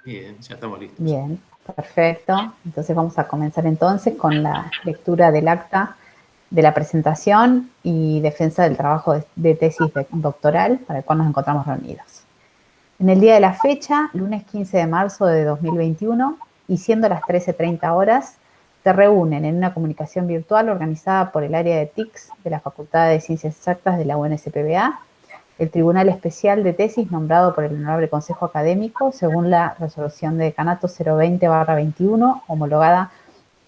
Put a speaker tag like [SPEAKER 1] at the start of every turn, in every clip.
[SPEAKER 1] Bien, ya estamos listos.
[SPEAKER 2] Bien, perfecto. Entonces vamos a comenzar entonces con la lectura del acta de la presentación y defensa del trabajo de tesis doctoral para el cual nos encontramos reunidos. En el día de la fecha, lunes 15 de marzo de 2021, y siendo las 13:30 horas, se reúnen en una comunicación virtual organizada por el área de TICS de la Facultad de Ciencias Exactas de la UNSPBA, el Tribunal Especial de Tesis nombrado por el Honorable Consejo Académico según la resolución de decanato 020/21, homologada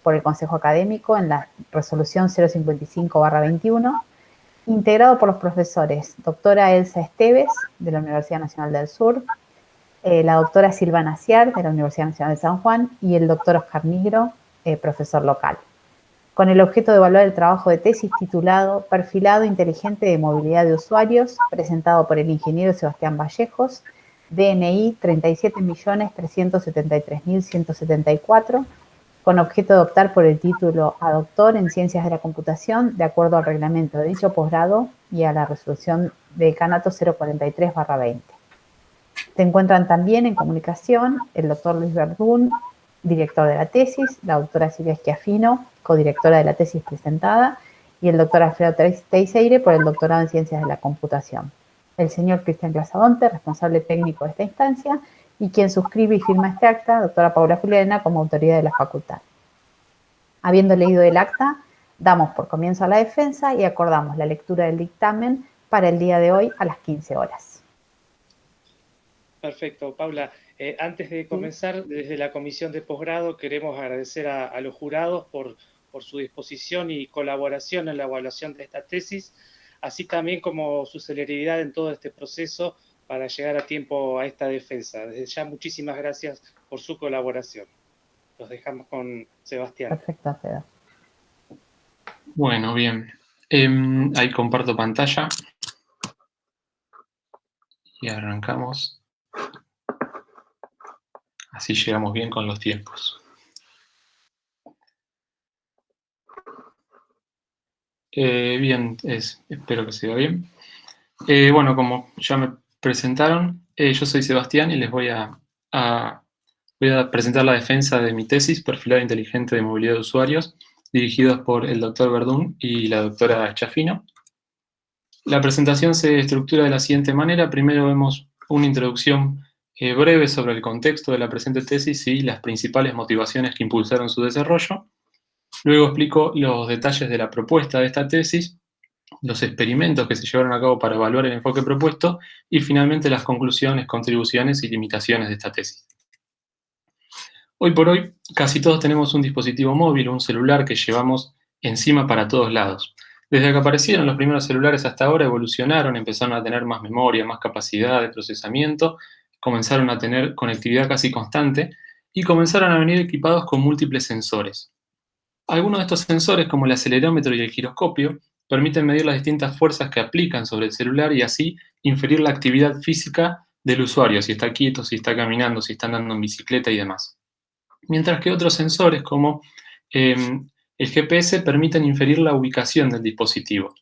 [SPEAKER 2] por el Consejo Académico en la resolución 055/21, integrado por los profesores doctora Elsa Esteves, de la Universidad Nacional del Sur, la doctora Silvana Ciar, de la Universidad Nacional de San Juan, y el doctor Oscar Nigro, profesor local, con el objeto de evaluar el trabajo de tesis titulado Perfilado Inteligente de Movilidad de Usuarios, presentado por el ingeniero Sebastián Vallejos, DNI 37.373.174, con objeto de optar por el título a doctor en Ciencias de la Computación, de acuerdo al reglamento de dicho posgrado y a la resolución de decanato 043/20. Se encuentran también en comunicación el doctor Luis Verdún, director de la tesis, la doctora Silvia Schiaffino, codirectora de la tesis presentada, y el doctor Alfredo Teixeira por el doctorado en Ciencias de la Computación. El señor Cristian Glasadonte, responsable técnico de esta instancia, y quien suscribe y firma este acta, doctora Paula Juliana, como autoridad de la facultad. Habiendo leído el acta, damos por comienzo a la defensa y acordamos la lectura del dictamen para el día de hoy a las 15 horas.
[SPEAKER 3] Perfecto, Paula. Antes de comenzar, desde la Comisión de Posgrado queremos agradecer a los jurados por su disposición y colaboración en la evaluación de esta tesis, así también como su celeridad en todo este proceso para llegar a tiempo a esta defensa. Desde ya, muchísimas gracias por su colaboración. Los dejamos con Sebastián.
[SPEAKER 2] Perfecto, Alfredo.
[SPEAKER 1] Bueno, bien. Ahí comparto pantalla. Y arrancamos. Así llegamos bien con los tiempos. Bien, espero que se vea bien. Bueno, como ya me presentaron, yo soy Sebastián y les voy a presentar la defensa de mi tesis, Perfilado Inteligente de Movilidad de Usuarios, dirigidos por el doctor Verdún y la doctora Schiaffino. La presentación se estructura de la siguiente manera. Primero vemos una introducción breve sobre el contexto de la presente tesis y las principales motivaciones que impulsaron su desarrollo. Luego explico los detalles de la propuesta de esta tesis, los experimentos que se llevaron a cabo para evaluar el enfoque propuesto y finalmente las conclusiones, contribuciones y limitaciones de esta tesis. Hoy por hoy, casi todos tenemos un dispositivo móvil, un celular que llevamos encima para todos lados. Desde que aparecieron los primeros celulares hasta ahora evolucionaron, empezaron a tener más memoria, más capacidad de procesamiento, comenzaron a tener conectividad casi constante y comenzaron a venir equipados con múltiples sensores. Algunos de estos sensores, como el acelerómetro y el giroscopio, permiten medir las distintas fuerzas que aplican sobre el celular y así inferir la actividad física del usuario, si está quieto, si está caminando, si está andando en bicicleta y demás. Mientras que otros sensores, como el GPS, permiten inferir la ubicación del dispositivo.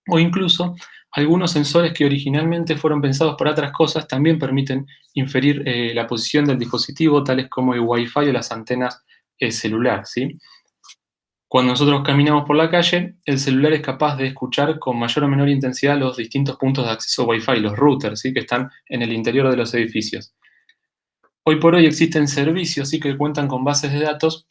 [SPEAKER 1] O incluso, algunos sensores que originalmente fueron pensados para otras cosas también permiten inferir la posición del dispositivo, tales como el Wi-Fi o las antenas celular, ¿sí? Cuando nosotros caminamos por la calle, el celular es capaz de escuchar con mayor o menor intensidad los distintos puntos de acceso Wi-Fi, los routers, ¿sí?, que están en el interior de los edificios. Hoy por hoy existen servicios, ¿sí?, que cuentan con bases de datos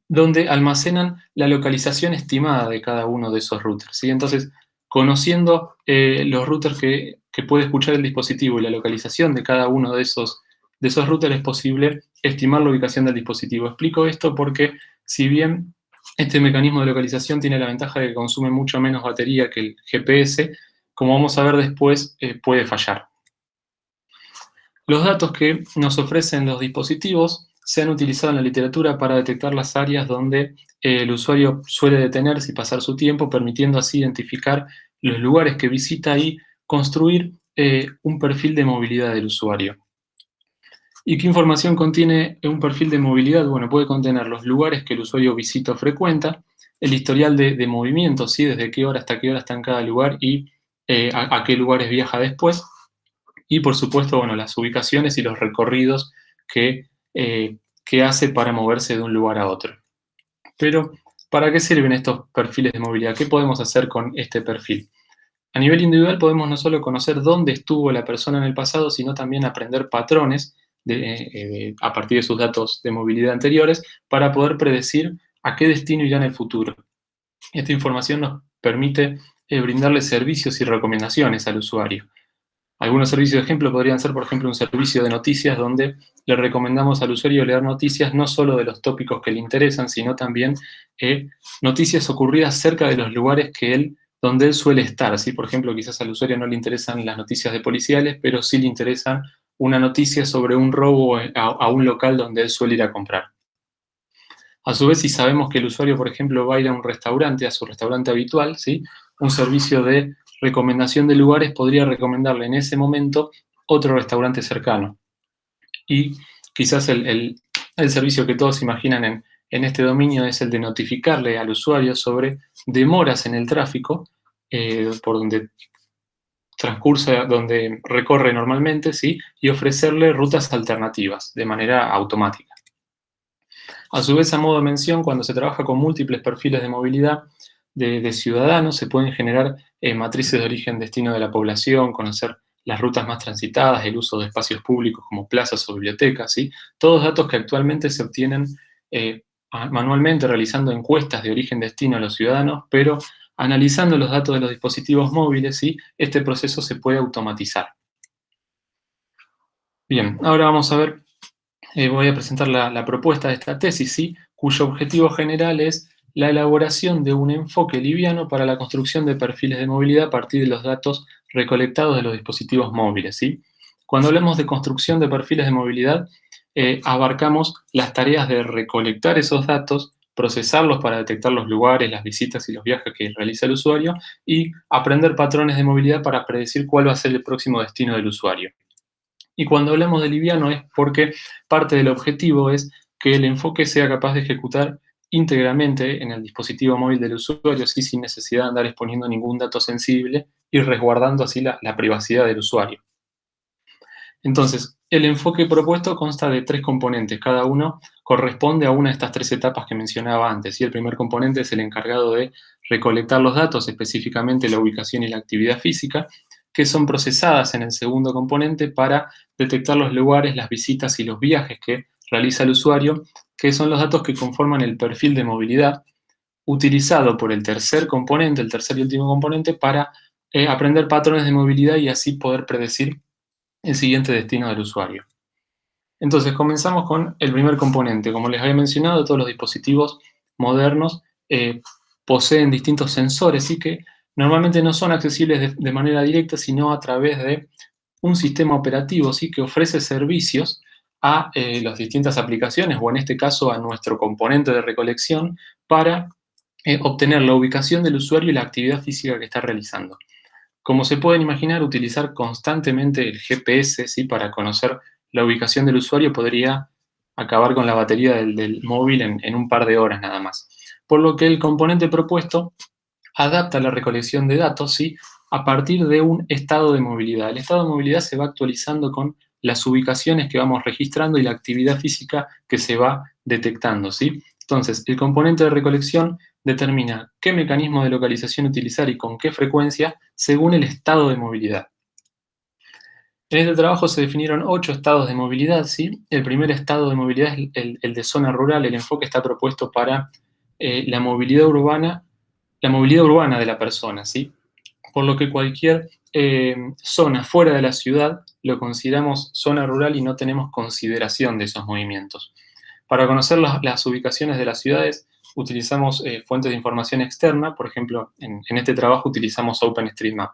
[SPEAKER 1] donde almacenan la localización estimada de cada uno de esos routers, ¿sí? Entonces, conociendo los routers que puede escuchar el dispositivo y la localización de cada uno de esos routers, es posible estimar la ubicación del dispositivo. Explico esto porque, si bien este mecanismo de localización tiene la ventaja de que consume mucho menos batería que el GPS, como vamos a ver después, puede fallar. Los datos que nos ofrecen los dispositivos se han utilizado en la literatura para detectar las áreas donde el usuario suele detenerse y pasar su tiempo, permitiendo así identificar los lugares que visita y construir un perfil de movilidad del usuario. ¿Y qué información contiene un perfil de movilidad? Bueno, puede contener los lugares que el usuario visita o frecuenta, el historial de movimiento, ¿sí?, desde qué hora hasta qué hora está en cada lugar y a qué lugares viaja después. y por supuesto, bueno, las ubicaciones y los recorridos que hace para moverse de un lugar a otro. Pero, ¿para qué sirven estos perfiles de movilidad? ¿Qué podemos hacer con este perfil? A nivel individual podemos no solo conocer dónde estuvo la persona en el pasado, sino también aprender patrones a partir de sus datos de movilidad anteriores para poder predecir a qué destino irá en el futuro. Esta información nos permite brindarle servicios y recomendaciones al usuario. Algunos servicios de ejemplo podrían ser, por ejemplo, un servicio de noticias donde le recomendamos al usuario leer noticias no solo de los tópicos que le interesan, sino también noticias ocurridas cerca de los lugares donde él suele estar, ¿sí? Por ejemplo, quizás al usuario no le interesan las noticias de policiales, pero sí le interesan una noticia sobre un robo a un local donde él suele ir a comprar. A su vez, si sabemos que el usuario, por ejemplo, va a ir a un restaurante, a su restaurante habitual, ¿sí? Un servicio de recomendación de lugares podría recomendarle en ese momento otro restaurante cercano. Y quizás el servicio que todos imaginan en este dominio es el de notificarle al usuario sobre demoras en el tráfico por donde donde recorre normalmente, ¿sí? Y ofrecerle rutas alternativas de manera automática. A su vez, a modo de mención, cuando se trabaja con múltiples perfiles de movilidad de ciudadanos, se pueden generar matrices de origen-destino de la población, conocer las rutas más transitadas, el uso de espacios públicos como plazas o bibliotecas, ¿sí? Todos datos que actualmente se obtienen manualmente realizando encuestas de origen-destino a los ciudadanos, pero analizando los datos de los dispositivos móviles, ¿sí? Este proceso se puede automatizar. Bien, ahora vamos a ver, voy a presentar la propuesta de esta tesis, ¿sí? Cuyo objetivo general es la elaboración de un enfoque liviano para la construcción de perfiles de movilidad a partir de los datos recolectados de los dispositivos móviles, ¿sí? Cuando hablamos de construcción de perfiles de movilidad, abarcamos las tareas de recolectar esos datos, procesarlos para detectar los lugares, las visitas y los viajes que realiza el usuario y aprender patrones de movilidad para predecir cuál va a ser el próximo destino del usuario. Y cuando hablamos de liviano es porque parte del objetivo es que el enfoque sea capaz de ejecutar íntegramente en el dispositivo móvil del usuario, ¿sí? Sin necesidad de andar exponiendo ningún dato sensible y resguardando así la privacidad del usuario. Entonces, el enfoque propuesto consta de 3 componentes, cada uno corresponde a una de estas 3 etapas que mencionaba antes. ¿Sí? El primer componente es el encargado de recolectar los datos, específicamente la ubicación y la actividad física, que son procesadas en el segundo componente para detectar los lugares, las visitas y los viajes que realiza el usuario, que son los datos que conforman el perfil de movilidad, utilizado por el tercer componente, el tercer y último componente, para aprender patrones de movilidad y así poder predecir el siguiente destino del usuario. Entonces, comenzamos con el primer componente. Como les había mencionado, todos los dispositivos modernos poseen distintos sensores, ¿sí? Que normalmente no son accesibles de manera directa, sino a través de un sistema operativo, ¿sí? Que ofrece servicios a las distintas aplicaciones, o en este caso a nuestro componente de recolección, para obtener la ubicación del usuario y la actividad física que está realizando. Como se pueden imaginar, utilizar constantemente el GPS, ¿sí? Para conocer la ubicación del usuario podría acabar con la batería del móvil en un par de horas nada más. Por lo que el componente propuesto adapta la recolección de datos, ¿sí? A partir de un estado de movilidad. El estado de movilidad se va actualizando con las ubicaciones que vamos registrando y la actividad física que se va detectando, ¿sí? Entonces, el componente de recolección determina qué mecanismo de localización utilizar y con qué frecuencia según el estado de movilidad. En este trabajo se definieron 8 estados de movilidad, ¿sí? El primer estado de movilidad es el de zona rural. El enfoque está propuesto para la movilidad urbana de la persona, ¿sí? Por lo que cualquier zona fuera de la ciudad lo consideramos zona rural y no tenemos consideración de esos movimientos. Para conocer las ubicaciones de las ciudades utilizamos fuentes de información externa. Por ejemplo, en este trabajo utilizamos OpenStreetMap.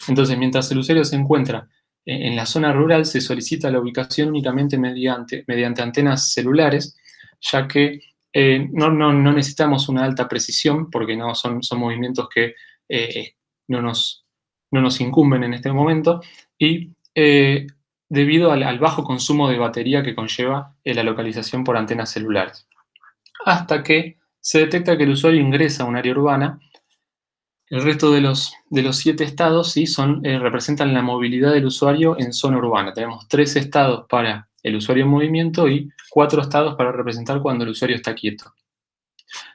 [SPEAKER 1] Entonces, mientras el usuario se encuentra en la zona rural, se solicita la ubicación únicamente mediante antenas celulares, ya que no necesitamos una alta precisión, porque no son movimientos que no nos incumben en este momento, y debido al bajo consumo de batería que conlleva la localización por antenas celulares. Hasta que se detecta que el usuario ingresa a un área urbana, El resto de los 7 estados, ¿sí? Representan la movilidad del usuario en zona urbana. Tenemos 3 estados para el usuario en movimiento y 4 estados para representar cuando el usuario está quieto.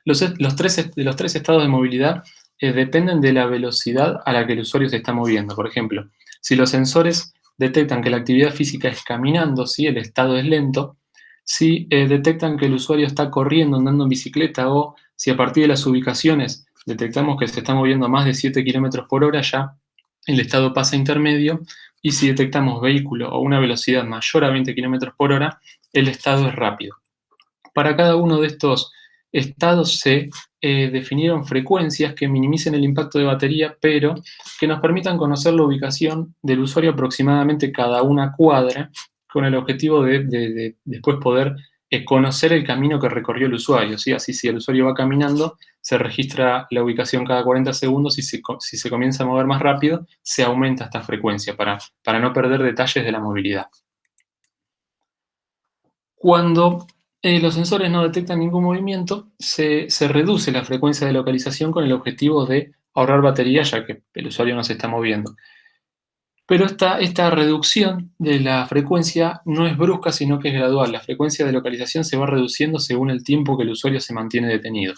[SPEAKER 1] Los 3 estados de movilidad dependen de la velocidad a la que el usuario se está moviendo. Por ejemplo, si los sensores detectan que la actividad física es caminando, ¿sí? El estado es lento. Si detectan que el usuario está corriendo, andando en bicicleta, o si a partir de las ubicaciones detectamos que se está moviendo a más de 7 km por hora, ya el estado pasa a intermedio. Y si detectamos vehículo o una velocidad mayor a 20 km por hora, el estado es rápido. Para cada uno de estos estados se definieron frecuencias que minimicen el impacto de batería, pero que nos permitan conocer la ubicación del usuario aproximadamente cada una cuadra, con el objetivo de después poder conocer el camino que recorrió el usuario, ¿sí? Así, si el usuario va caminando, se registra la ubicación cada 40 segundos y si se comienza a mover más rápido, se aumenta esta frecuencia para no perder detalles de la movilidad. Cuando los sensores no detectan ningún movimiento, se reduce la frecuencia de localización con el objetivo de ahorrar batería, ya que el usuario no se está moviendo. Pero esta reducción de la frecuencia no es brusca, sino que es gradual. La frecuencia de localización se va reduciendo según el tiempo que el usuario se mantiene detenido.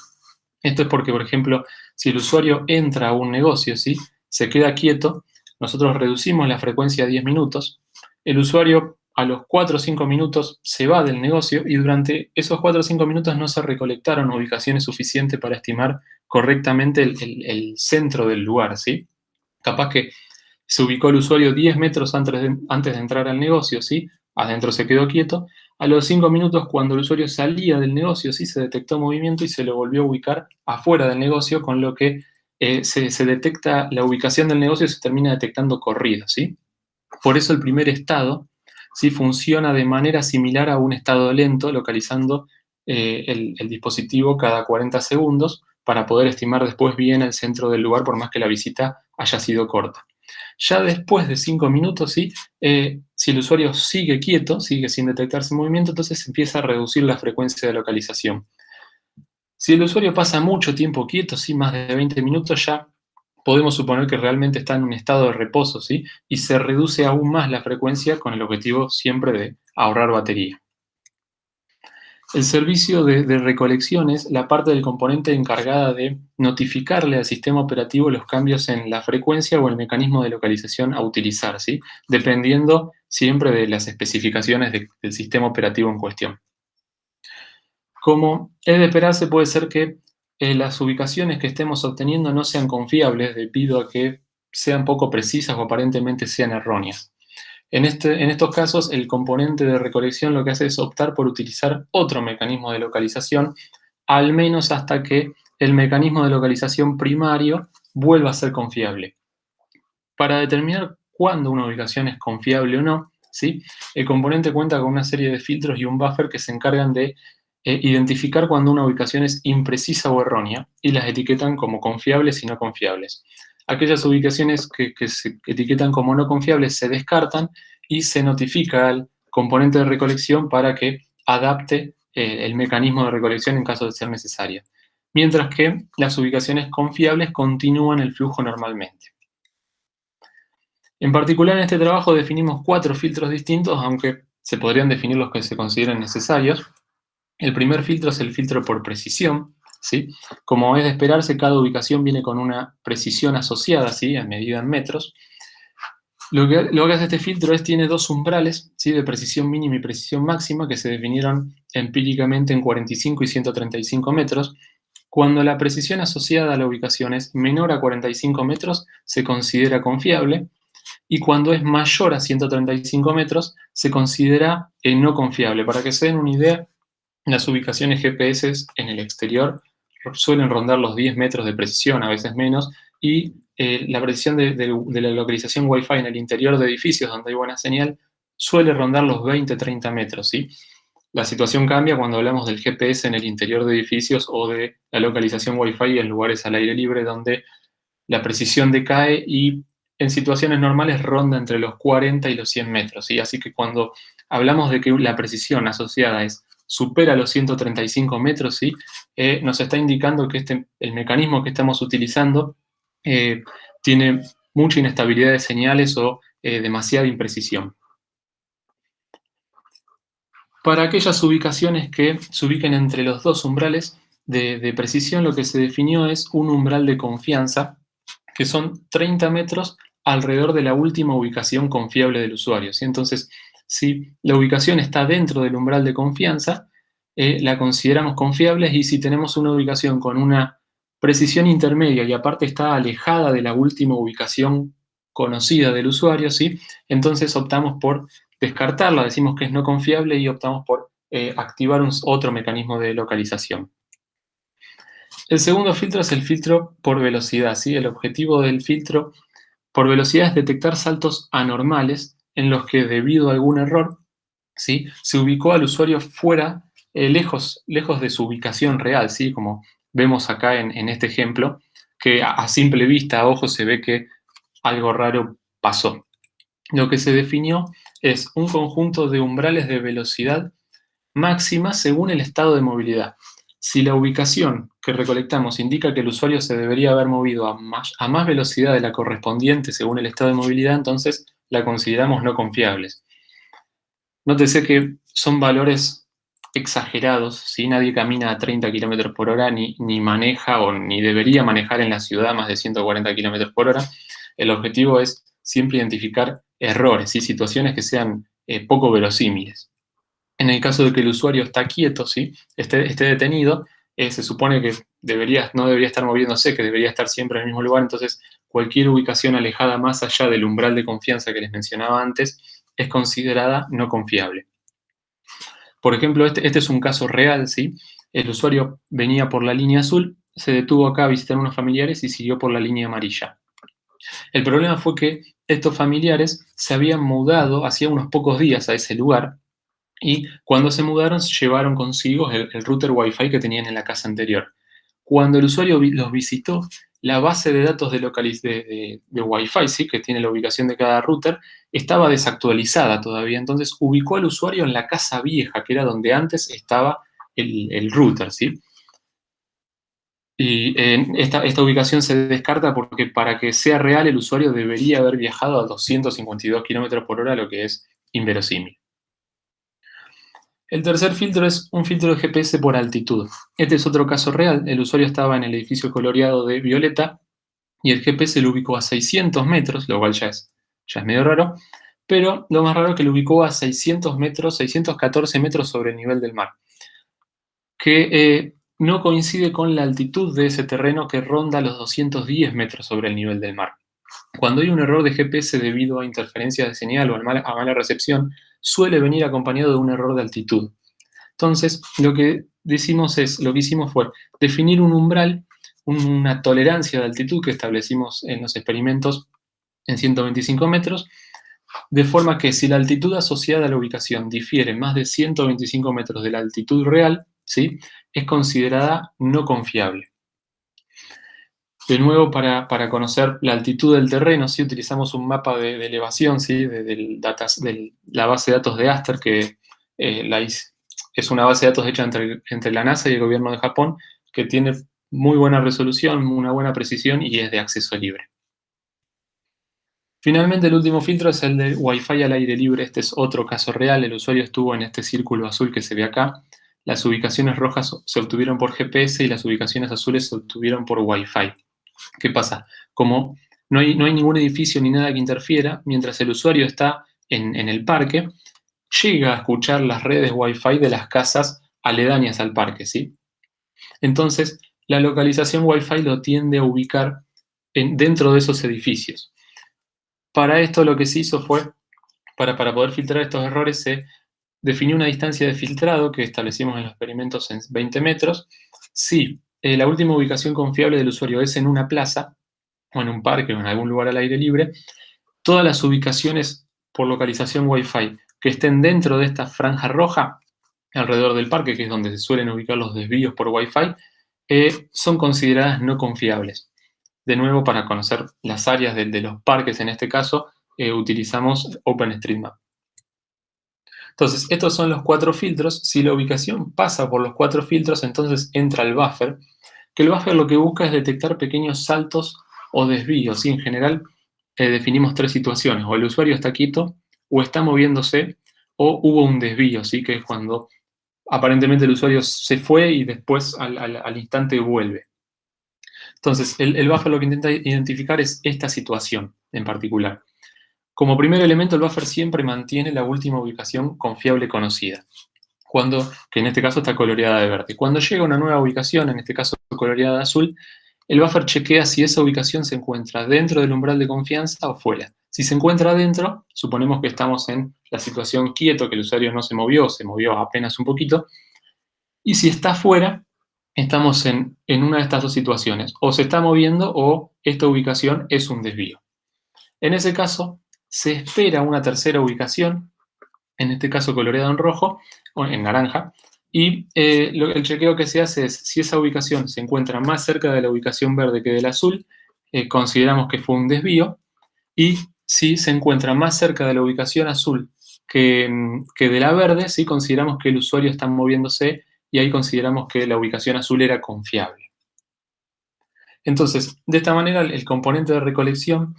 [SPEAKER 1] Esto es porque, por ejemplo, si el usuario entra a un negocio, ¿sí? Se queda quieto, nosotros reducimos la frecuencia a 10 minutos, el usuario a los 4 o 5 minutos se va del negocio y durante esos 4 o 5 minutos no se recolectaron ubicaciones suficientes para estimar correctamente el centro del lugar, ¿sí? Capaz que se ubicó el usuario 10 metros antes de entrar al negocio, ¿sí? Adentro se quedó quieto. A los 5 minutos, cuando el usuario salía del negocio, ¿sí? Se detectó movimiento y se lo volvió a ubicar afuera del negocio, con lo que se detecta la ubicación del negocio y se termina detectando corrido, ¿sí? Por eso el primer estado, ¿sí? Funciona de manera similar a un estado lento, localizando el dispositivo cada 40 segundos para poder estimar después bien el centro del lugar, por más que la visita haya sido corta. Ya después de 5 minutos, ¿sí? Si el usuario sigue quieto, sigue sin detectarse movimiento, entonces se empieza a reducir la frecuencia de localización. Si el usuario pasa mucho tiempo quieto, ¿sí? Más de 20 minutos, ya podemos suponer que realmente está en un estado de reposo, ¿sí? Y se reduce aún más la frecuencia con el objetivo siempre de ahorrar batería. El servicio de recolección es la parte del componente encargada de notificarle al sistema operativo los cambios en la frecuencia o el mecanismo de localización a utilizar, ¿sí? Dependiendo siempre de las especificaciones del sistema operativo en cuestión. Como es de esperarse, puede ser que las ubicaciones que estemos obteniendo no sean confiables debido a que sean poco precisas o aparentemente sean erróneas. En estos casos, el componente de recolección lo que hace es optar por utilizar otro mecanismo de localización, al menos hasta que el mecanismo de localización primario vuelva a ser confiable. Para determinar cuándo una ubicación es confiable o no, ¿sí? El componente cuenta con una serie de filtros y un buffer que se encargan de identificar cuando una ubicación es imprecisa o errónea y las etiquetan como confiables y no confiables. Aquellas ubicaciones que se etiquetan como no confiables se descartan y se notifica al componente de recolección para que adapte el mecanismo de recolección en caso de ser necesario. Mientras que las ubicaciones confiables continúan el flujo normalmente. En particular, en este trabajo definimos 4 filtros distintos, aunque se podrían definir los que se consideren necesarios. El primer filtro es el filtro por precisión, ¿sí? Como es de esperarse, cada ubicación viene con una precisión asociada, ¿sí? En medida en metros. Lo que hace este filtro tiene 2 umbrales, ¿sí? De precisión mínima y precisión máxima, que se definieron empíricamente en 45 y 135 metros. Cuando la precisión asociada a la ubicación es menor a 45 metros, se considera confiable, y cuando es mayor a 135 metros, se considera no confiable. Para que se den una idea, las ubicaciones GPS en el exterior suelen rondar los 10 metros de precisión, a veces menos, y la precisión de la localización Wi-Fi en el interior de edificios donde hay buena señal suele rondar los 20-30 metros, ¿sí? La situación cambia cuando hablamos del GPS en el interior de edificios o de la localización Wi-Fi en lugares al aire libre donde la precisión decae y en situaciones normales ronda entre los 40 y los 100 metros, ¿sí? Así que cuando hablamos de que la precisión asociada supera los 135 metros, ¿sí? Nos está indicando que el mecanismo que estamos utilizando tiene mucha inestabilidad de señales o demasiada imprecisión. Para aquellas ubicaciones que se ubiquen entre los dos umbrales de precisión, lo que se definió es un umbral de confianza, que son 30 metros alrededor de la última ubicación confiable del usuario, ¿sí? Entonces, si la ubicación está dentro del umbral de confianza, la consideramos confiable, y si tenemos una ubicación con una precisión intermedia y aparte está alejada de la última ubicación conocida del usuario, ¿sí? Entonces optamos por descartarla, decimos que es no confiable y optamos por activar otro mecanismo de localización. El segundo filtro es el filtro por velocidad, ¿sí? El objetivo del filtro por velocidad es detectar saltos anormales en los que, debido a algún error, ¿sí?, se ubicó al usuario fuera, lejos de su ubicación real, ¿sí? Como vemos acá en este ejemplo, que a simple vista, a ojo, se ve que algo raro pasó. Lo que se definió es un conjunto de umbrales de velocidad máxima según el estado de movilidad. Si la ubicación que recolectamos indica que el usuario se debería haber movido a más velocidad de la correspondiente según el estado de movilidad, entonces la consideramos no confiables. Nótese que son valores exagerados, ¿sí? Nadie camina a 30 km por hora, ni maneja o ni debería manejar en la ciudad más de 140 km por hora. El objetivo es siempre identificar errores y situaciones que sean poco verosímiles. En el caso de que el usuario está quieto, ¿sí?, esté detenido, se supone que no debería estar moviéndose, que debería estar siempre en el mismo lugar. Entonces, cualquier ubicación alejada más allá del umbral de confianza que les mencionaba antes es considerada no confiable. Por ejemplo, este es un caso real, ¿sí? El usuario venía por la línea azul, se detuvo acá a visitar unos familiares y siguió por la línea amarilla. El problema fue que estos familiares se habían mudado hacía unos pocos días a ese lugar, y cuando se mudaron llevaron consigo el router Wi-Fi que tenían en la casa anterior. Cuando el usuario los visitó, la base de datos de Wi-Fi, ¿sí?, que tiene la ubicación de cada router, estaba desactualizada todavía. Entonces ubicó al usuario en la casa vieja, que era donde antes estaba el router, ¿sí? Y esta ubicación se descarta porque, para que sea real, el usuario debería haber viajado a 252 km por hora, lo que es inverosímil. El tercer filtro es un filtro de GPS por altitud. Este es otro caso real. El usuario estaba en el edificio coloreado de violeta y el GPS lo ubicó a 600 metros, lo cual ya es medio raro, pero lo más raro es que lo ubicó a 600 metros, 614 metros sobre el nivel del mar, que no coincide con la altitud de ese terreno, que ronda los 210 metros sobre el nivel del mar. Cuando hay un error de GPS debido a interferencia de señal o a mala recepción, suele venir acompañado de un error de altitud. Entonces, lo que hicimos fue definir un umbral, una tolerancia de altitud que establecimos en los experimentos en 125 metros, de forma que si la altitud asociada a la ubicación difiere más de 125 metros de la altitud real, ¿sí?, es considerada no confiable. De nuevo, para conocer la altitud del terreno, ¿sí?, utilizamos un mapa de elevación, ¿sí?, de la base de datos de Aster, que es una base de datos hecha entre la NASA y el gobierno de Japón, que tiene muy buena resolución, una buena precisión y es de acceso libre. Finalmente, el último filtro es el de Wi-Fi al aire libre. Este es otro caso real. El usuario estuvo en este círculo azul que se ve acá. Las ubicaciones rojas se obtuvieron por GPS y las ubicaciones azules se obtuvieron por Wi-Fi. ¿Qué pasa? Como no hay ningún edificio ni nada que interfiera, mientras el usuario está en el parque, llega a escuchar las redes Wi-Fi de las casas aledañas al parque, ¿sí? Entonces, la localización Wi-Fi lo tiende a ubicar dentro de esos edificios. Para esto, lo que se hizo fue, para poder filtrar estos errores, se definió una distancia de filtrado que establecimos en los experimentos en 20 metros. Si la última ubicación confiable del usuario es en una plaza, o en un parque, o en algún lugar al aire libre, todas las ubicaciones por localización Wi-Fi que estén dentro de esta franja roja alrededor del parque, que es donde se suelen ubicar los desvíos por Wi-Fi, son consideradas no confiables. De nuevo, para conocer las áreas de los parques, en este caso, utilizamos OpenStreetMap. Entonces, estos son los 4 filtros. Si la ubicación pasa por los 4 filtros, entonces entra el buffer, que el buffer lo que busca es detectar pequeños saltos o desvío, ¿sí? En general definimos tres situaciones: o el usuario está quieto, o está moviéndose, o hubo un desvío, ¿sí? Que es cuando aparentemente el usuario se fue y después al instante vuelve. Entonces, el buffer lo que intenta identificar es esta situación en particular. Como primer elemento, el buffer siempre mantiene la última ubicación confiable conocida, que en este caso está coloreada de verde. Cuando llega una nueva ubicación, en este caso coloreada de azul, el buffer chequea si esa ubicación se encuentra dentro del umbral de confianza o fuera. Si se encuentra dentro, suponemos que estamos en la situación quieto, que el usuario no se movió apenas un poquito. Y si está fuera, estamos en una de estas dos situaciones: o se está moviendo o esta ubicación es un desvío. En ese caso, se espera una tercera ubicación, en este caso coloreado en rojo o en naranja, y el chequeo que se hace es: si esa ubicación se encuentra más cerca de la ubicación verde que del azul, consideramos que fue un desvío, y si se encuentra más cerca de la ubicación azul que de la verde, ¿sí? Consideramos que el usuario está moviéndose, y ahí consideramos que la ubicación azul era confiable. Entonces, de esta manera, el componente de recolección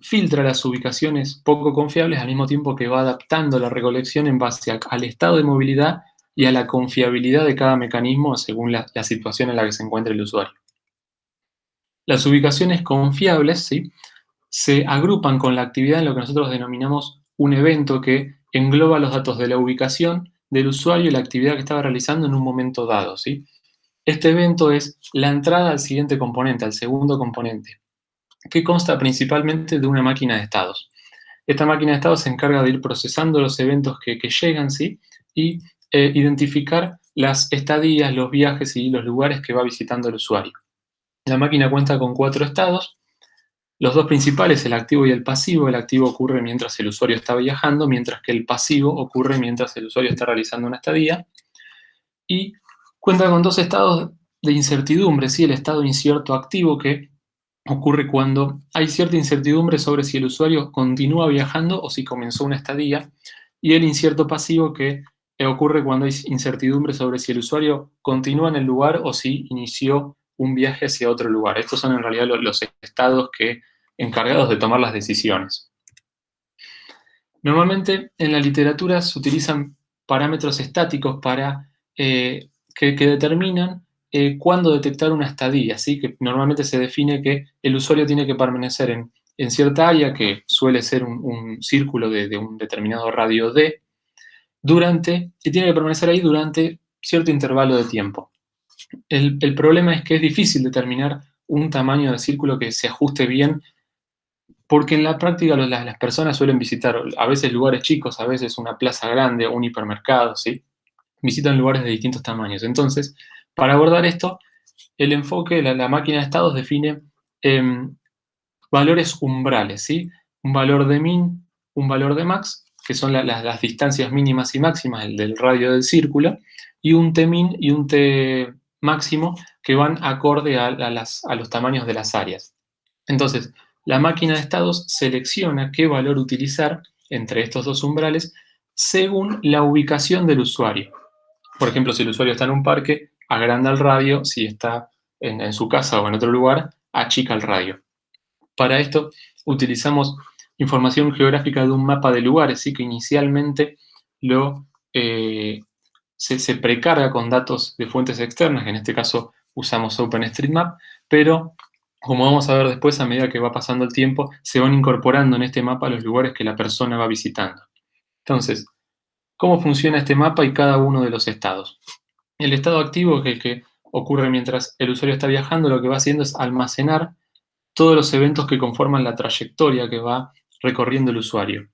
[SPEAKER 1] filtra las ubicaciones poco confiables al mismo tiempo que va adaptando la recolección en base al estado de movilidad y a la confiabilidad de cada mecanismo según la situación en la que se encuentre el usuario. Las ubicaciones confiables, ¿sí?, se agrupan con la actividad en lo que nosotros denominamos un evento, que engloba los datos de la ubicación del usuario y la actividad que estaba realizando en un momento dado, ¿sí? Este evento es la entrada al siguiente componente, al segundo componente, que consta principalmente de una máquina de estados. Esta máquina de estados se encarga de ir procesando los eventos que llegan, ¿sí?, y identificar las estadías, los viajes y los lugares que va visitando el usuario. La máquina cuenta con 4 estados. Los dos principales, el activo y el pasivo. El activo ocurre mientras el usuario está viajando, mientras que el pasivo ocurre mientras el usuario está realizando una estadía. Y cuenta con 2 estados de incertidumbre, ¿sí? El estado incierto activo, que ocurre cuando hay cierta incertidumbre sobre si el usuario continúa viajando o si comenzó una estadía. Y el incierto pasivo, que ocurre cuando hay incertidumbre sobre si el usuario continúa en el lugar o si inició un viaje hacia otro lugar. Estos son en realidad los estados encargados de tomar las decisiones. Normalmente en la literatura se utilizan parámetros estáticos que determinan cuándo detectar una estadía, ¿sí? Que normalmente se define que el usuario tiene que permanecer en cierta área, que suele ser un círculo de un determinado radio D, y tiene que permanecer ahí durante cierto intervalo de tiempo. El problema es que es difícil determinar un tamaño de círculo que se ajuste bien, porque en la práctica las personas suelen visitar a veces lugares chicos, a veces una plaza grande o un hipermercado, ¿sí? Visitan lugares de distintos tamaños. Entonces, para abordar esto, el enfoque, la máquina de estados define valores umbrales, ¿sí? Un valor de min, un valor de max, que son las distancias mínimas y máximas del radio del círculo, y un Tmin y un T máximo, que van acorde a los tamaños de las áreas. Entonces, la máquina de estados selecciona qué valor utilizar entre estos dos umbrales según la ubicación del usuario. Por ejemplo, si el usuario está en un parque, agranda el radio; si está en su casa o en otro lugar, achica el radio. Para esto utilizamos información geográfica de un mapa de lugares, ¿sí? Que inicialmente se precarga con datos de fuentes externas, que en este caso usamos OpenStreetMap, pero como vamos a ver después, a medida que va pasando el tiempo, se van incorporando en este mapa los lugares que la persona va visitando. Entonces, ¿cómo funciona este mapa y cada uno de los estados? El estado activo, que es el que ocurre mientras el usuario está viajando, lo que va haciendo es almacenar todos los eventos que conforman la trayectoria que va recorriendo el usuario.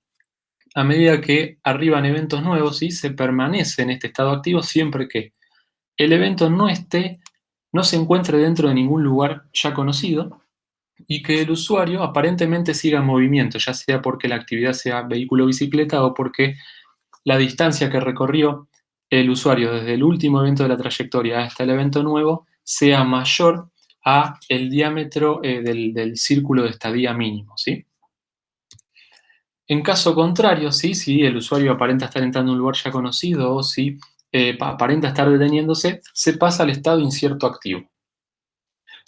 [SPEAKER 1] A medida que arriban eventos nuevos, ¿sí?, se permanece en este estado activo siempre que el evento no se encuentre dentro de ningún lugar ya conocido y que el usuario aparentemente siga en movimiento, ya sea porque la actividad sea vehículo o bicicleta, o porque la distancia que recorrió el usuario desde el último evento de la trayectoria hasta el evento nuevo sea mayor a el diámetro del círculo de estadía mínimo, ¿sí? En caso contrario, ¿sí?, si el usuario aparenta estar entrando a un lugar ya conocido o si aparenta estar deteniéndose, se pasa al estado incierto activo.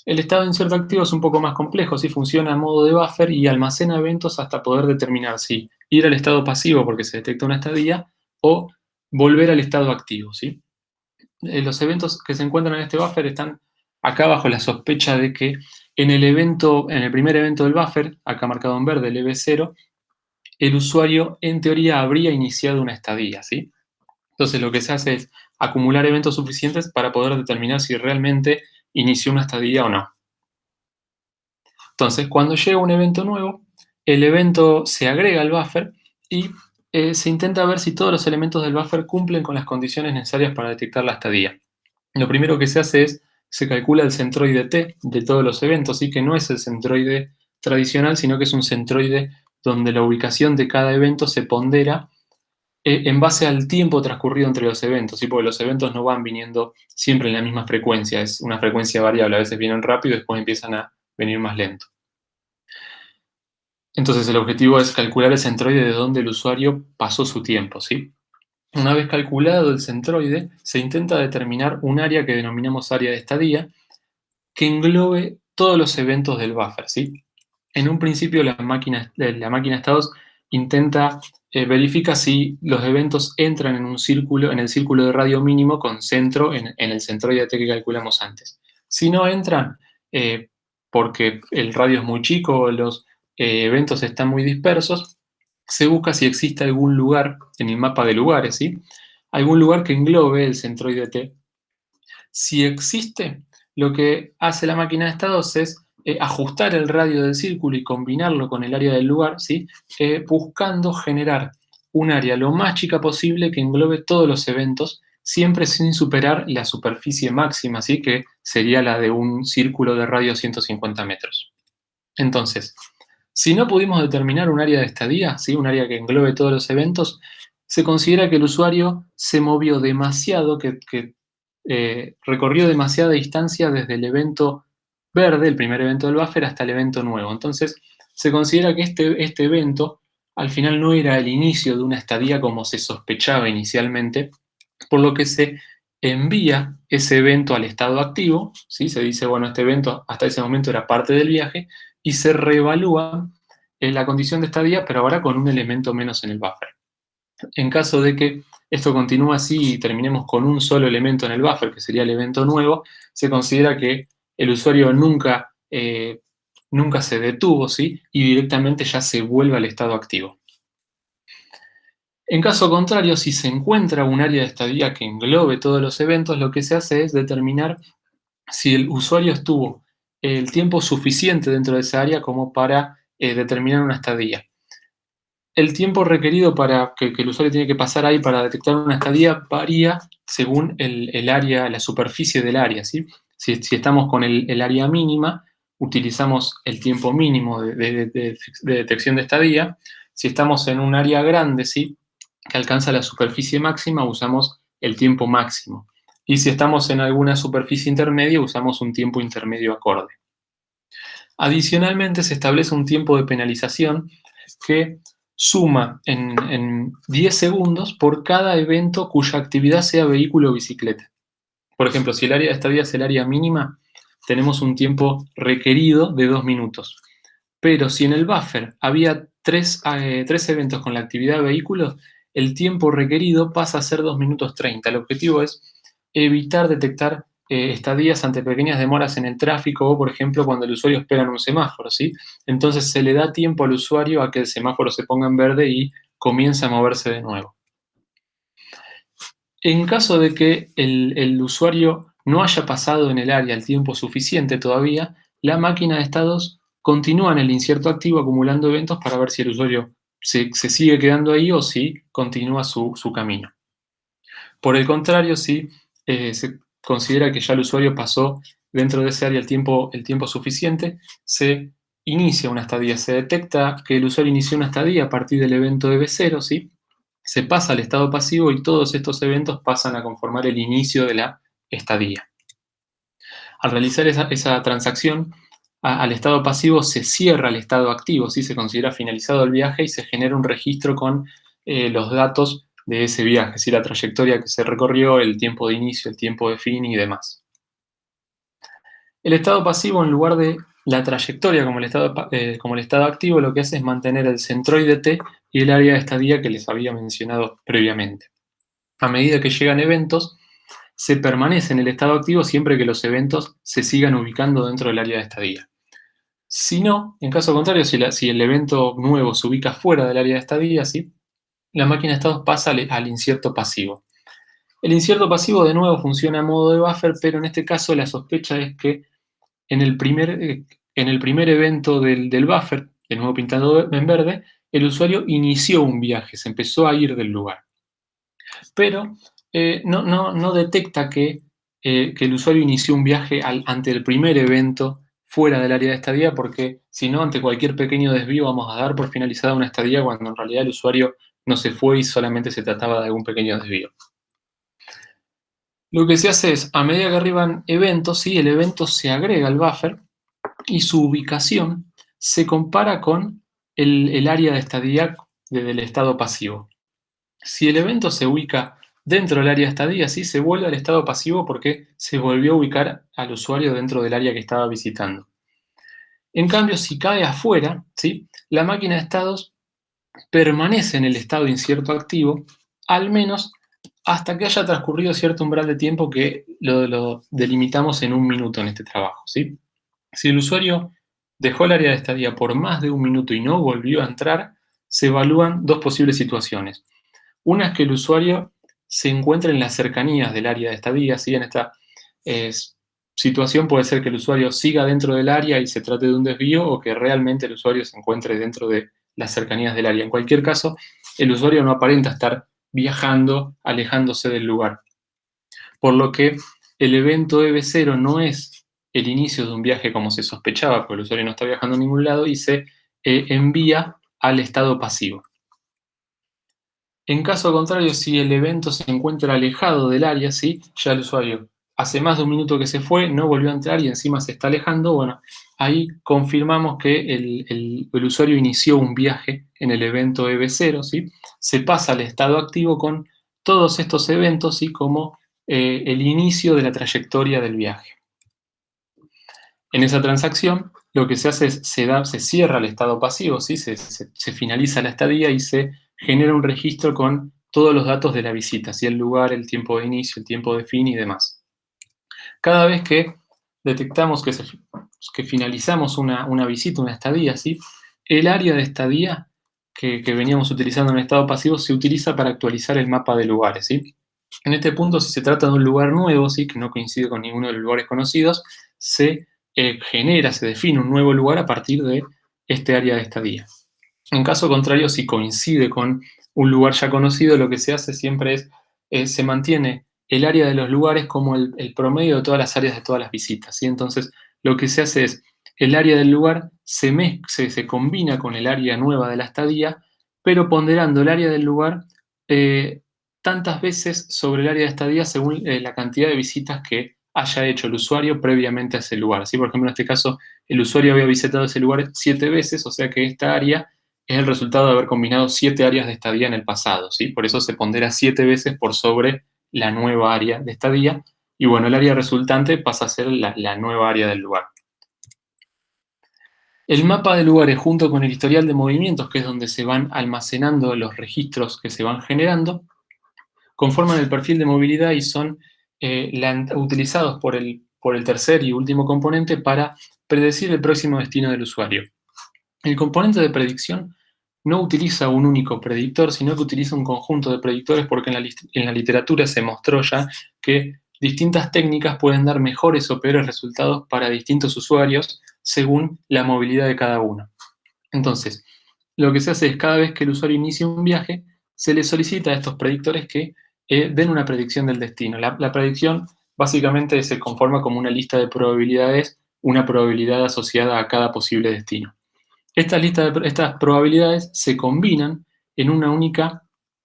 [SPEAKER 1] El estado de incierto activo es un poco más complejo, ¿sí? Funciona a modo de buffer y almacena eventos hasta poder determinar si ir al estado pasivo porque se detecta una estadía o volver al estado activo, ¿sí? Los eventos que se encuentran en este buffer están acá bajo la sospecha de que en el primer evento del buffer, acá marcado en verde, el EV0, el usuario en teoría habría iniciado una estadía, ¿sí? Entonces lo que se hace es acumular eventos suficientes para poder determinar si realmente inició una estadía o no. Entonces, cuando llega un evento nuevo, el evento se agrega al buffer y se intenta ver si todos los elementos del buffer cumplen con las condiciones necesarias para detectar la estadía. Lo primero que se hace es, se calcula el centroide T de todos los eventos, ¿sí? Que no es el centroide tradicional, sino que es un centroide donde la ubicación de cada evento se pondera en base al tiempo transcurrido entre los eventos, ¿sí? Porque los eventos no van viniendo siempre en la misma frecuencia, es una frecuencia variable, a veces vienen rápido y después empiezan a venir más lento. Entonces el objetivo es calcular el centroide de donde el usuario pasó su tiempo, ¿sí? Una vez calculado el centroide, se intenta determinar un área que denominamos área de estadía, que englobe todos los eventos del buffer, ¿sí? En un principio la máquina de estados verifica si los eventos entran en un círculo, en el círculo de radio mínimo con centro en el centroide T que calculamos antes. Si no entran, porque el radio es muy chico o los eventos están muy dispersos, se busca si existe algún lugar en el mapa de lugares, ¿sí? Algún lugar que englobe el centroide T. Si existe, lo que hace la máquina de estados es ajustar el radio del círculo y combinarlo con el área del lugar, ¿sí? Buscando generar un área lo más chica posible que englobe todos los eventos, siempre sin superar la superficie máxima, ¿sí? Que sería la de un círculo de radio 150 metros. Entonces, si no pudimos determinar un área de estadía, ¿sí? Un área que englobe todos los eventos, se considera que el usuario se movió demasiado, recorrió demasiada distancia desde el evento verde, el primer evento del buffer, hasta el evento nuevo. Entonces, se considera que este evento al final no era el inicio de una estadía como se sospechaba inicialmente, por lo que se envía ese evento al estado activo, ¿sí? Se dice, bueno, este evento hasta ese momento era parte del viaje, y se reevalúa la condición de estadía, pero ahora con un elemento menos en el buffer. En caso de que esto continúe así y terminemos con un solo elemento en el buffer, que sería el evento nuevo, se considera que el usuario nunca se detuvo, ¿sí? Y directamente ya se vuelve al estado activo. En caso contrario, si se encuentra un área de estadía que englobe todos los eventos, lo que se hace es determinar si el usuario estuvo el tiempo suficiente dentro de esa área como para determinar una estadía. El tiempo requerido para que el usuario tiene que pasar ahí para detectar una estadía varía según el área, la superficie del área, ¿sí? Si estamos con el área mínima, utilizamos el tiempo mínimo de detección de estadía. Si estamos en un área grande, ¿sí? Que alcanza la superficie máxima, usamos el tiempo máximo. Y si estamos en alguna superficie intermedia, usamos un tiempo intermedio acorde. Adicionalmente, se establece un tiempo de penalización que suma en 10 segundos por cada evento cuya actividad sea vehículo o bicicleta. Por ejemplo, si el área de estadía es el área mínima, tenemos un tiempo requerido de 2 minutos. Pero si en el buffer había tres eventos con la actividad de vehículos, el tiempo requerido pasa a ser 2 minutos 30. El objetivo es evitar detectar estadías ante pequeñas demoras en el tráfico o, por ejemplo, cuando el usuario espera en un semáforo, ¿sí? Entonces se le da tiempo al usuario a que el semáforo se ponga en verde y comience a moverse de nuevo. En caso de que el usuario no haya pasado en el área el tiempo suficiente todavía, la máquina de estados continúa en el incierto activo acumulando eventos para ver si el usuario se sigue quedando ahí o si continúa su camino. Por el contrario, si se considera que ya el usuario pasó dentro de ese área el tiempo suficiente, se inicia una estadía. Se detecta que el usuario inició una estadía a partir del evento EV0, ¿sí? Se pasa al estado pasivo y todos estos eventos pasan a conformar el inicio de la estadía. Al realizar esa transacción, al estado pasivo se cierra el estado activo, ¿sí? Se considera finalizado el viaje y se genera un registro con los datos de ese viaje, ¿sí? La trayectoria que se recorrió, el tiempo de inicio, el tiempo de fin y demás. El estado pasivo, en lugar de la trayectoria como el estado activo, lo que hace es mantener el centroide T y el área de estadía que les había mencionado previamente. A medida que llegan eventos, se permanece en el estado activo siempre que los eventos se sigan ubicando dentro del área de estadía. Si no, en caso contrario, si el evento nuevo se ubica fuera del área de estadía, ¿sí?, la máquina de estados pasa al incierto pasivo. El incierto pasivo de nuevo funciona a modo de buffer, pero en este caso la sospecha es que en el primer evento del buffer, de nuevo pintado en verde, el usuario inició un viaje, se empezó a ir del lugar. Pero no detecta que el usuario inició un viaje ante el primer evento fuera del área de estadía, porque si no, ante cualquier pequeño desvío vamos a dar por finalizada una estadía cuando en realidad el usuario no se fue y solamente se trataba de algún pequeño desvío. Lo que se hace es, a medida que arriban eventos, ¿sí?, el evento se agrega al buffer y su ubicación se compara con el área de estadía del estado pasivo. Si el evento se ubica dentro del área de estadía, ¿sí?, se vuelve al estado pasivo porque se volvió a ubicar al usuario dentro del área que estaba visitando. En cambio, si cae afuera, ¿sí?, la máquina de estados permanece en el estado incierto activo, al menos hasta que haya transcurrido cierto umbral de tiempo que lo delimitamos en 1 minuto en este trabajo, ¿sí? Si el usuario dejó el área de estadía por más de 1 minuto y no volvió a entrar, se evalúan 2 posibles situaciones. Una es que el usuario se encuentre en las cercanías del área de estadía, ¿sí? En esta situación puede ser que el usuario siga dentro del área y se trate de un desvío, o que realmente el usuario se encuentre dentro de las cercanías del área. En cualquier caso, el usuario no aparenta estar viajando, alejándose del lugar. Por lo que el evento EV0 no es el inicio de un viaje como se sospechaba, porque el usuario no está viajando a ningún lado, y se envía al estado pasivo. En caso contrario, si el evento se encuentra alejado del área, ¿sí?, ya el usuario hace más de 1 minuto que se fue, no volvió a entrar y encima se está alejando, bueno, ahí confirmamos que el usuario inició un viaje en el evento EV0, ¿sí? Se pasa al estado activo con todos estos eventos, ¿sí?, como el inicio de la trayectoria del viaje. En esa transacción, lo que se hace es, se cierra el estado pasivo, ¿sí?, se finaliza la estadía y se genera un registro con todos los datos de la visita, ¿sí?, el lugar, el tiempo de inicio, el tiempo de fin y demás. Cada vez que detectamos que finalizamos una visita, una estadía, ¿sí?, el área de estadía que veníamos utilizando en estado pasivo se utiliza para actualizar el mapa de lugares, ¿sí? En este punto, si se trata de un lugar nuevo, ¿sí?, que no coincide con ninguno de los lugares conocidos, se define un nuevo lugar a partir de este área de estadía. En caso contrario, si coincide con un lugar ya conocido, lo que se hace siempre es se mantiene el área de los lugares como el promedio de todas las áreas de todas las visitas, ¿sí? Entonces, lo que se hace es, el área del lugar se combina con el área nueva de la estadía, pero ponderando el área del lugar tantas veces sobre el área de estadía según la cantidad de visitas que haya hecho el usuario previamente a ese lugar, ¿sí? Por ejemplo, en este caso, el usuario había visitado ese lugar 7 veces, o sea que esta área es el resultado de haber combinado 7 áreas de estadía en el pasado, ¿sí? Por eso se pondera 7 veces por sobre la nueva área de estadía, y bueno, el área resultante pasa a ser la nueva área del lugar. El mapa de lugares junto con el historial de movimientos, que es donde se van almacenando los registros que se van generando, conforman el perfil de movilidad y son utilizados por el tercer y último componente para predecir el próximo destino del usuario. El componente de predicción no utiliza un único predictor, sino que utiliza un conjunto de predictores, porque en la literatura se mostró ya que distintas técnicas pueden dar mejores o peores resultados para distintos usuarios según la movilidad de cada uno. Entonces, lo que se hace es, cada vez que el usuario inicia un viaje, se le solicita a estos predictores que den una predicción del destino. La predicción básicamente se conforma como una lista de probabilidades, una probabilidad asociada a cada posible destino. Estas probabilidades se combinan en una única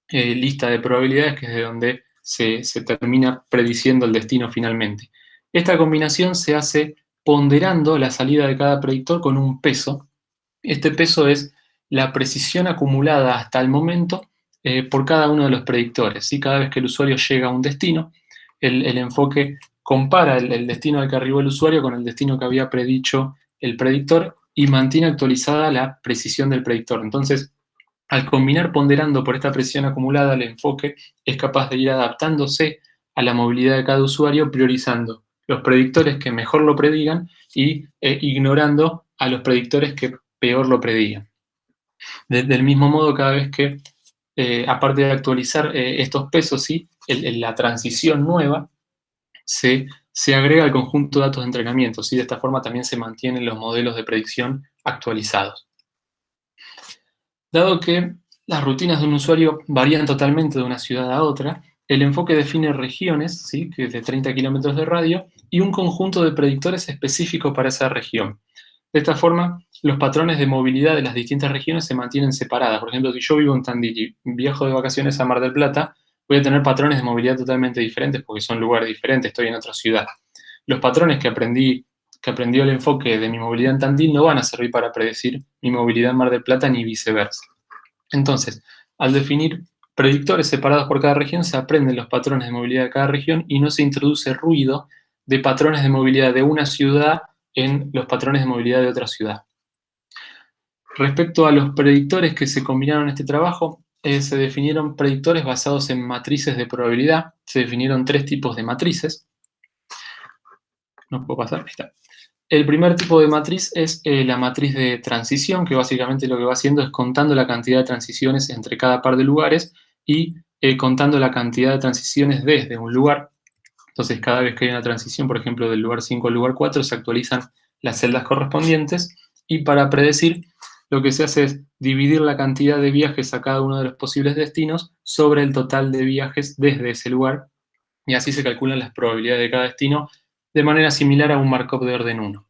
[SPEAKER 1] lista de probabilidades, que es de donde se termina prediciendo el destino finalmente. Esta combinación se hace ponderando la salida de cada predictor con un peso. Este peso es la precisión acumulada hasta el momento por cada uno de los predictores, ¿sí? Cada vez que el usuario llega a un destino, el enfoque compara el destino al que arribó el usuario con el destino que había predicho el predictor y mantiene actualizada la precisión del predictor. Entonces, al combinar ponderando por esta precisión acumulada, el enfoque es capaz de ir adaptándose a la movilidad de cada usuario, priorizando los predictores que mejor lo predigan y ignorando a los predictores que peor lo predigan. Del mismo modo, cada vez que, aparte de actualizar estos pesos, ¿sí? La transición nueva se agrega al conjunto de datos de entrenamiento, ¿sí? De esta forma también se mantienen los modelos de predicción actualizados. Dado que las rutinas de un usuario varían totalmente de una ciudad a otra, el enfoque define regiones, ¿sí? Que es de 30 kilómetros de radio, y un conjunto de predictores específicos para esa región. De esta forma, los patrones de movilidad de las distintas regiones se mantienen separadas. Por ejemplo, si yo vivo en Tandil y viajo de vacaciones a Mar del Plata, voy a tener patrones de movilidad totalmente diferentes porque son lugares diferentes, estoy en otra ciudad. Los patrones que aprendió el enfoque de mi movilidad en Tandil no van a servir para predecir mi movilidad en Mar del Plata ni viceversa. Entonces, al definir predictores separados por cada región, se aprenden los patrones de movilidad de cada región y no se introduce ruido de patrones de movilidad de una ciudad en los patrones de movilidad de otra ciudad. Respecto a los predictores que se combinaron en este trabajo, se definieron predictores basados en matrices de probabilidad. Se definieron 3 tipos de matrices. No puedo pasar, ahí está. El primer tipo de matriz es la matriz de transición, que básicamente lo que va haciendo es contando la cantidad de transiciones entre cada par de lugares y contando la cantidad de transiciones desde un lugar. Entonces, cada vez que hay una transición, por ejemplo, del lugar 5 al lugar 4, se actualizan las celdas correspondientes y para predecir, lo que se hace es dividir la cantidad de viajes a cada uno de los posibles destinos sobre el total de viajes desde ese lugar y así se calculan las probabilidades de cada destino de manera similar a un markup de orden 1.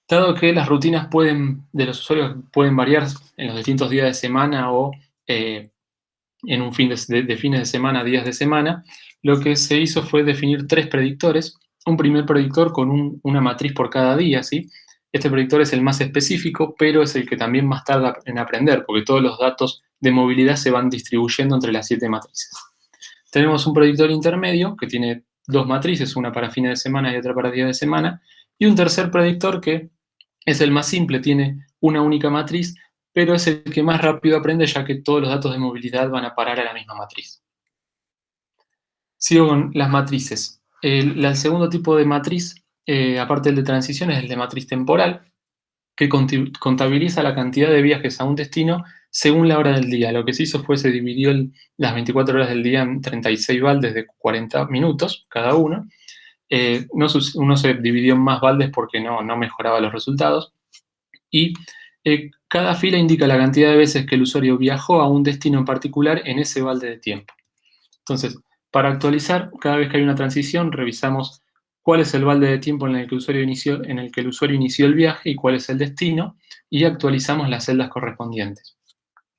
[SPEAKER 1] Dado que las rutinas de los usuarios pueden variar en los distintos días de semana o en un fin de fines de semana, días de semana, lo que se hizo fue definir 3 predictores. Un primer predictor con una matriz por cada día, ¿sí? Este predictor es el más específico, pero es el que también más tarda en aprender, porque todos los datos de movilidad se van distribuyendo entre las 7 matrices. Tenemos un predictor intermedio que tiene 2 matrices, una para fines de semana y otra para días de semana, y un tercer predictor que es el más simple, tiene una única matriz, pero es el que más rápido aprende ya que todos los datos de movilidad van a parar a la misma matriz. Sigo con las matrices. El segundo tipo de matriz, aparte del de transición, es el de matriz temporal, que contabiliza la cantidad de viajes a un destino según la hora del día. Lo que se hizo fue se dividió las 24 horas del día en 36 baldes de 40 minutos cada uno. Uno se dividió en más baldes porque no mejoraba los resultados. Y cada fila indica la cantidad de veces que el usuario viajó a un destino en particular en ese balde de tiempo. Entonces, para actualizar, cada vez que hay una transición, revisamos cuál es el balde de tiempo en el que el usuario inició el viaje y cuál es el destino, y actualizamos las celdas correspondientes.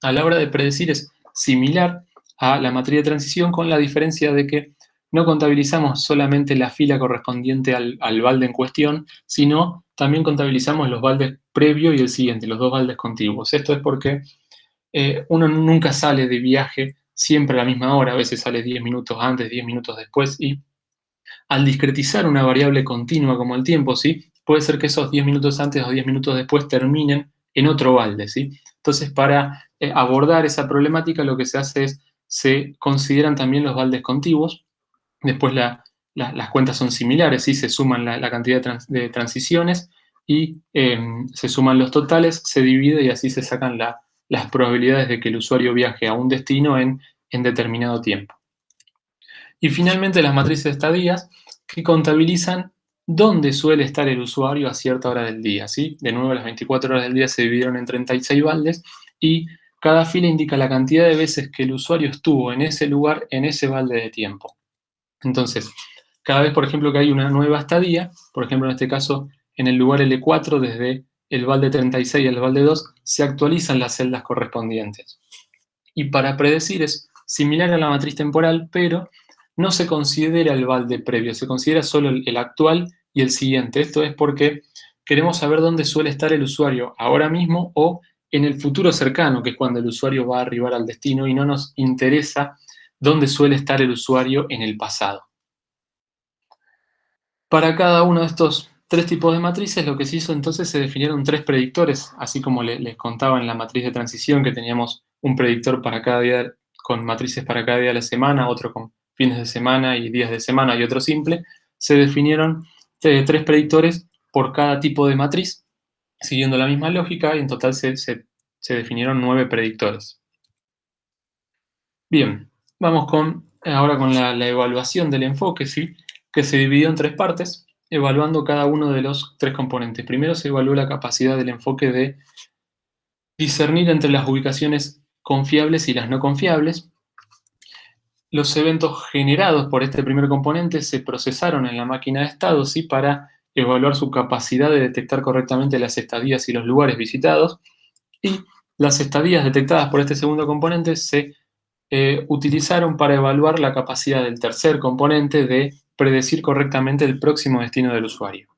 [SPEAKER 1] A la hora de predecir es similar a la matriz de transición, con la diferencia de que no contabilizamos solamente la fila correspondiente al balde en cuestión, sino también contabilizamos los baldes previo y el siguiente, los 2 baldes contiguos. Esto es porque uno nunca sale de viaje siempre a la misma hora, a veces sale 10 minutos antes, 10 minutos después, y al discretizar una variable continua como el tiempo, ¿sí? Puede ser que esos 10 minutos antes o 10 minutos después terminen en otro balde, ¿sí? Entonces, para abordar esa problemática, lo que se hace es, se consideran también los baldes contiguos. Después las cuentas son similares, ¿sí? Se suman la cantidad de transiciones y se suman los totales, se divide y así se sacan las probabilidades de que el usuario viaje a un destino en determinado tiempo. Y finalmente las matrices de estadías que contabilizan dónde suele estar el usuario a cierta hora del día, ¿sí? De nuevo, las 24 horas del día se dividieron en 36 baldes y cada fila indica la cantidad de veces que el usuario estuvo en ese lugar en ese balde de tiempo. Entonces, cada vez, por ejemplo, que hay una nueva estadía, por ejemplo, en este caso, en el lugar L4, desde el balde 36 al balde 2, se actualizan las celdas correspondientes. Y para predecir es similar a la matriz temporal, pero no se considera el balde previo, se considera solo el actual y el siguiente. Esto es porque queremos saber dónde suele estar el usuario ahora mismo o en el futuro cercano, que es cuando el usuario va a arribar al destino, y no nos interesa dónde suele estar el usuario en el pasado. Para cada uno de estos 3 tipos de matrices, lo que se hizo entonces se definieron 3 predictores, así como les contaba en la matriz de transición que teníamos un predictor para cada día, con matrices para cada día de la semana, otro con fines de semana y días de semana y otro simple. Se definieron 3 predictores por cada tipo de matriz, siguiendo la misma lógica, y en total se definieron 9 predictores. Bien, vamos ahora con la evaluación del enfoque, ¿sí? Que se dividió en 3 partes, evaluando cada uno de los 3 componentes. Primero se evaluó la capacidad del enfoque de discernir entre las ubicaciones confiables y las no confiables. Los eventos generados por este primer componente se procesaron en la máquina de estado, ¿sí? Para evaluar su capacidad de detectar correctamente las estadías y los lugares visitados. Y las estadías detectadas por este segundo componente se utilizaron para evaluar la capacidad del tercer componente de predecir correctamente el próximo destino del usuario.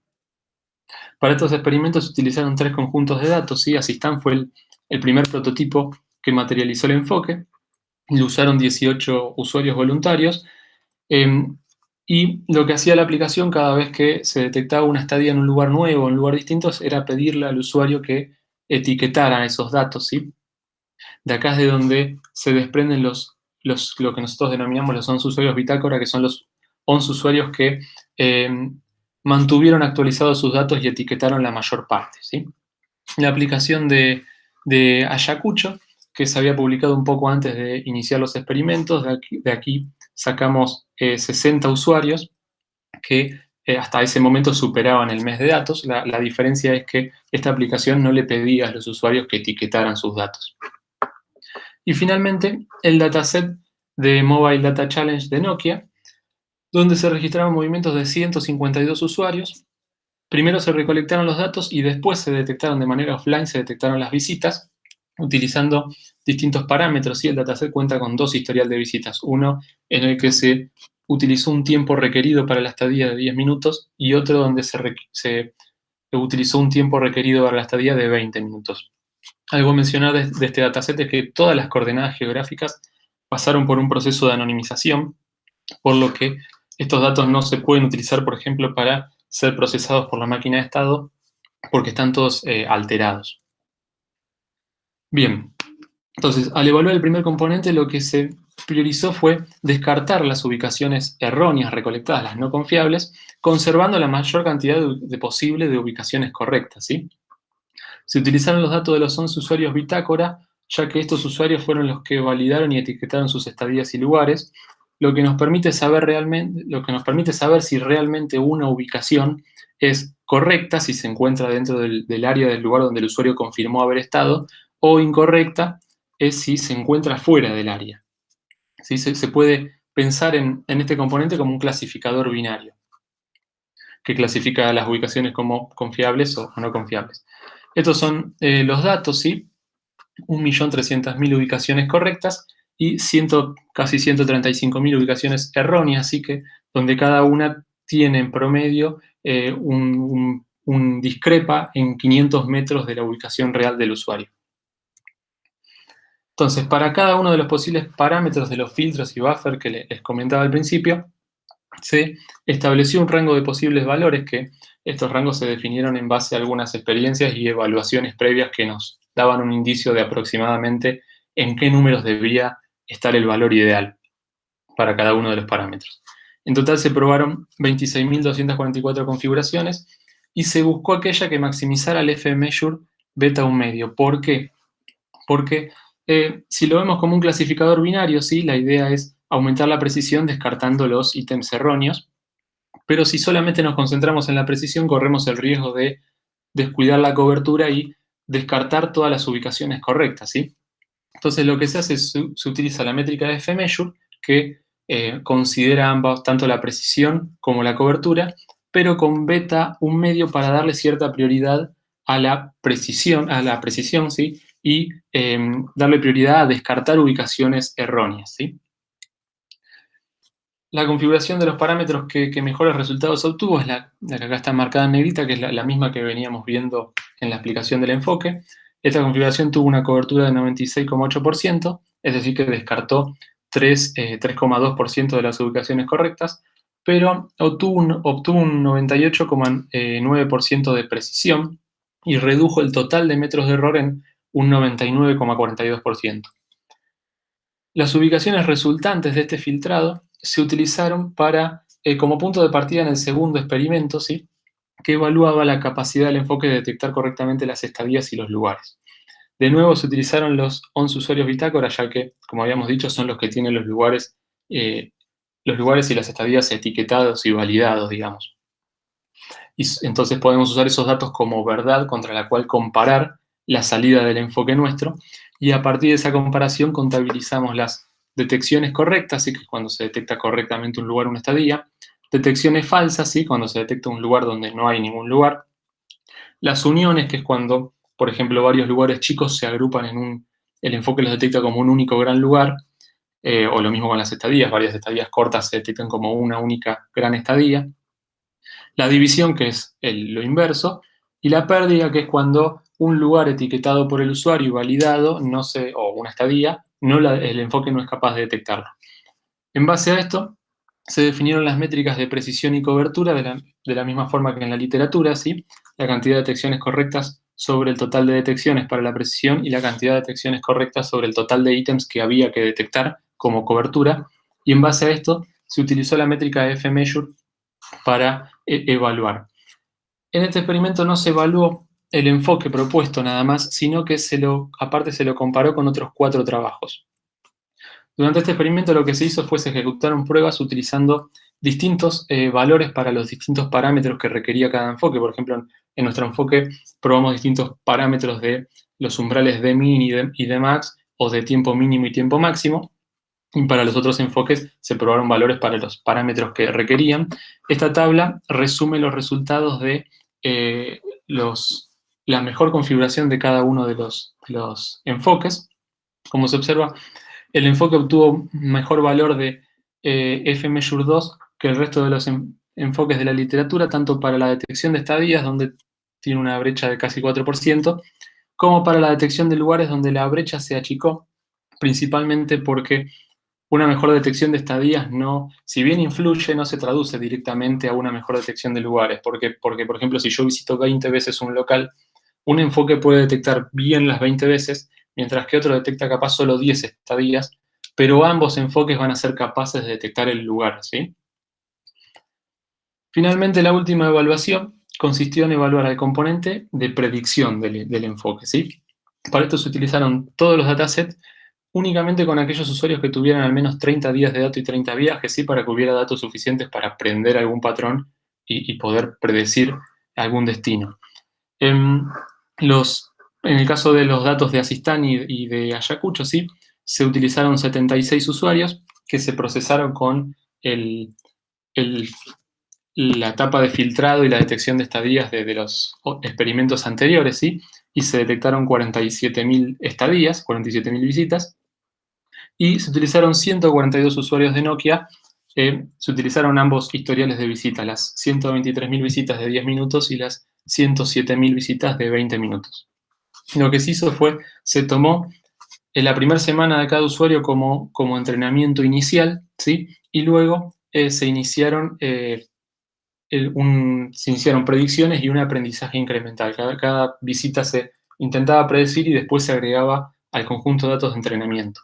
[SPEAKER 1] Para estos experimentos se utilizaron 3 conjuntos de datos, ¿sí? Assistant fue el primer prototipo que materializó el enfoque. Lo usaron 18 usuarios voluntarios. Y lo que hacía la aplicación cada vez que se detectaba una estadía en un lugar nuevo, en un lugar distinto, era pedirle al usuario que etiquetara esos datos, ¿sí? De acá es de donde se desprenden lo que nosotros denominamos los 11 usuarios bitácora, que son los 11 usuarios que mantuvieron actualizados sus datos y etiquetaron la mayor parte, ¿sí? La aplicación de Ayacucho, que se había publicado un poco antes de iniciar los experimentos, de aquí sacamos 60 usuarios que hasta ese momento superaban el mes de datos. La diferencia es que esta aplicación no le pedía a los usuarios que etiquetaran sus datos. Y finalmente, el dataset de Mobile Data Challenge de Nokia, donde se registraron movimientos de 152 usuarios. Primero se recolectaron los datos y después se detectaron de manera offline, se detectaron las visitas, utilizando distintos parámetros. ¿Sí? El dataset cuenta con 2 historial de visitas. Uno en el que se utilizó un tiempo requerido para la estadía de 10 minutos y otro donde se utilizó un tiempo requerido para la estadía de 20 minutos. Algo a mencionar de este dataset es que todas las coordenadas geográficas pasaron por un proceso de anonimización, por lo que estos datos no se pueden utilizar, por ejemplo, para ser procesados por la máquina de estado, porque están todos alterados. Bien, entonces, al evaluar el primer componente, lo que se priorizó fue descartar las ubicaciones erróneas recolectadas, las no confiables, conservando la mayor cantidad posible de ubicaciones correctas, ¿sí? Se utilizaron los datos de los 11 usuarios bitácora, ya que estos usuarios fueron los que validaron y etiquetaron sus estadías y lugares, lo que nos permite saber si realmente una ubicación es correcta, si se encuentra dentro del área del lugar donde el usuario confirmó haber estado, o incorrecta es si se encuentra fuera del área. ¿Sí? Se puede pensar en este componente como un clasificador binario, que clasifica las ubicaciones como confiables o no confiables. Estos son los datos, ¿sí? 1.300.000 ubicaciones correctas y casi 135.000 ubicaciones erróneas, así que donde cada una tiene en promedio un discrepa en 500 metros de la ubicación real del usuario. Entonces, para cada uno de los posibles parámetros de los filtros y buffer que les comentaba al principio, se estableció un rango de posibles valores que estos rangos se definieron en base a algunas experiencias y evaluaciones previas que nos daban un indicio de aproximadamente en qué números debería estar el valor ideal para cada uno de los parámetros. En total se probaron 26.244 configuraciones y se buscó aquella que maximizara el F-measure beta 1 medio. ¿Por qué? Porque si lo vemos como un clasificador binario, ¿sí? La idea es aumentar la precisión descartando los ítems erróneos, pero si solamente nos concentramos en la precisión, corremos el riesgo de descuidar la cobertura y descartar todas las ubicaciones correctas, ¿sí? Entonces lo que se hace es se utiliza la métrica de F-measure, que considera ambas, tanto la precisión como la cobertura, pero con beta 1 medio para darle cierta prioridad a la precisión, ¿sí? Y darle prioridad a descartar ubicaciones erróneas, ¿sí? La configuración de los parámetros que mejores resultados obtuvo es la que acá está marcada en negrita, que es la misma que veníamos viendo en la explicación del enfoque. Esta configuración tuvo una cobertura de 96,8%, es decir, que descartó 3,2% de las ubicaciones correctas, pero obtuvo un 98,9% de precisión y redujo el total de metros de error en un 99,42%. Las ubicaciones resultantes de este filtrado se utilizaron como punto de partida en el segundo experimento, ¿sí?, que evaluaba la capacidad del enfoque de detectar correctamente las estadías y los lugares. De nuevo se utilizaron los 11 usuarios bitácora, ya que, como habíamos dicho, son los que tienen los lugares y las estadías etiquetados y validados, digamos. Y entonces podemos usar esos datos como verdad contra la cual comparar la salida del enfoque nuestro, y a partir de esa comparación contabilizamos las detecciones correctas, ¿sí?, que es cuando se detecta correctamente un lugar o una estadía, detecciones falsas, ¿sí?, cuando se detecta un lugar donde no hay ningún lugar, las uniones, que es cuando, por ejemplo, varios lugares chicos se agrupan el enfoque los detecta como un único gran lugar, o lo mismo con las estadías, varias estadías cortas se detectan como una única gran estadía, la división, que es lo inverso, y la pérdida, que es cuando un lugar etiquetado por el usuario y validado, o una estadía, el enfoque no es capaz de detectarlo. En base a esto, se definieron las métricas de precisión y cobertura de la misma forma que en la literatura, ¿sí?, la cantidad de detecciones correctas sobre el total de detecciones para la precisión y la cantidad de detecciones correctas sobre el total de ítems que había que detectar como cobertura, y en base a esto se utilizó la métrica de F-Measure para evaluar. En este experimento no se evaluó el enfoque propuesto nada más, sino que aparte se lo comparó con otros 4 trabajos. Durante este experimento lo que se hizo fue se ejecutaron pruebas utilizando distintos valores para los distintos parámetros que requería cada enfoque. Por ejemplo, en nuestro enfoque probamos distintos parámetros de los umbrales de min y de max, o de tiempo mínimo y tiempo máximo. Y para los otros enfoques se probaron valores para los parámetros que requerían. Esta tabla resume los resultados de la mejor configuración de cada uno de los enfoques. Como se observa, el enfoque obtuvo mejor valor de F-Measure 2 que el resto de los enfoques de la literatura, tanto para la detección de estadías, donde tiene una brecha de casi 4%, como para la detección de lugares, donde la brecha se achicó, principalmente porque una mejor detección de estadías si bien influye, no se traduce directamente a una mejor detección de lugares, porque por ejemplo, si yo visito 20 veces un local, un enfoque puede detectar bien las 20 veces, mientras que otro detecta capaz solo 10 estadías, pero ambos enfoques van a ser capaces de detectar el lugar, ¿sí? Finalmente, la última evaluación consistió en evaluar al componente de predicción del enfoque, ¿sí? Para esto se utilizaron todos los datasets, únicamente con aquellos usuarios que tuvieran al menos 30 días de dato y 30 viajes, ¿sí?, para que hubiera datos suficientes para aprender algún patrón y poder predecir algún destino. En el caso de los datos de Asistán y de Ayacucho, ¿sí?, se utilizaron 76 usuarios que se procesaron con la etapa de filtrado y la detección de estadías de los experimentos anteriores, ¿sí?, y se detectaron 47.000 estadías, 47.000 visitas, y se utilizaron 142 usuarios de Nokia. Se utilizaron ambos historiales de visita, las 123.000 visitas de 10 minutos y las 107.000 visitas de 20 minutos. Lo que se hizo se tomó en la primera semana de cada usuario como entrenamiento inicial, ¿sí?, y luego se iniciaron predicciones y un aprendizaje incremental. Cada visita se intentaba predecir y después se agregaba al conjunto de datos de entrenamiento.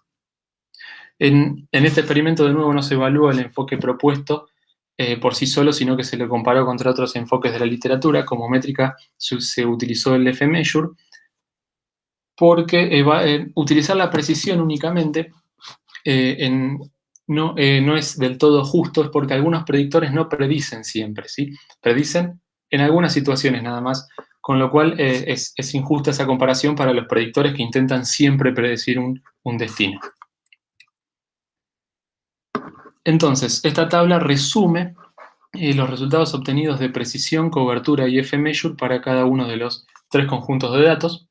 [SPEAKER 1] En este experimento, de nuevo, no se evalúa el enfoque propuesto por sí solo, sino que se lo comparó contra otros enfoques de la literatura. Como métrica se utilizó el F-Measure, porque utilizar la precisión únicamente no es del todo justo, es porque algunos predictores no predicen siempre, ¿sí? Predicen en algunas situaciones nada más, con lo cual es injusta esa comparación para los predictores que intentan siempre predecir un destino. Entonces, esta tabla resume los resultados obtenidos de precisión, cobertura y F-Measure para cada uno de los 3 conjuntos de datos,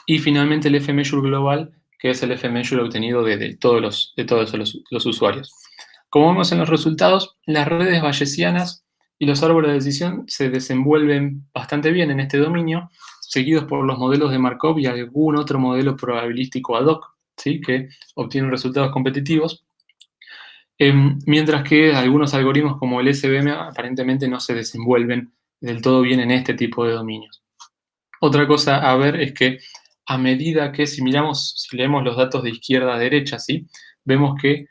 [SPEAKER 1] y finalmente el F-Measure global, que es el F-Measure obtenido de todos los usuarios. Como vemos en los resultados, las redes bayesianas y los árboles de decisión se desenvuelven bastante bien en este dominio, seguidos por los modelos de Markov y algún otro modelo probabilístico ad hoc, ¿sí?, que obtienen resultados competitivos. mientras que algunos algoritmos como el SVM aparentemente no se desenvuelven del todo bien en este tipo de dominios. Otra cosa a ver es que a medida que, si leemos los datos de izquierda a derecha, ¿sí? Vemos que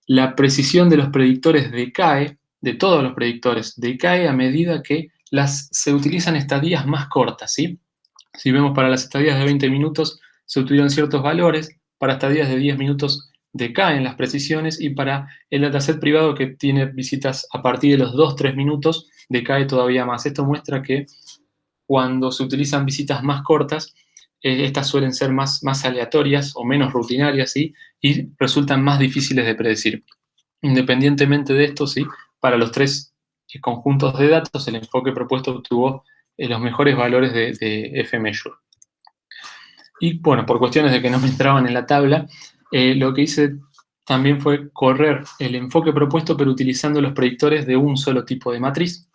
[SPEAKER 1] la precisión de los predictores decae, de todos los predictores, decae a medida que se utilizan estadías más cortas, ¿sí? Si vemos para las estadías de 20 minutos se obtuvieron ciertos valores, para estadías de 10 minutos decaen las precisiones y para el dataset privado que tiene visitas a partir de los 2-3 minutos decae todavía más. Esto muestra que cuando se utilizan visitas más cortas, estas suelen ser más aleatorias o menos rutinarias, ¿sí? Y resultan más difíciles de predecir. Independientemente de esto, ¿sí? Para los tres conjuntos de datos, el enfoque propuesto obtuvo los mejores valores de F-Measure. Y bueno, por cuestiones de que no me entraban en la tabla, lo que hice también fue correr el enfoque propuesto, pero utilizando los predictores de un solo tipo de matriz.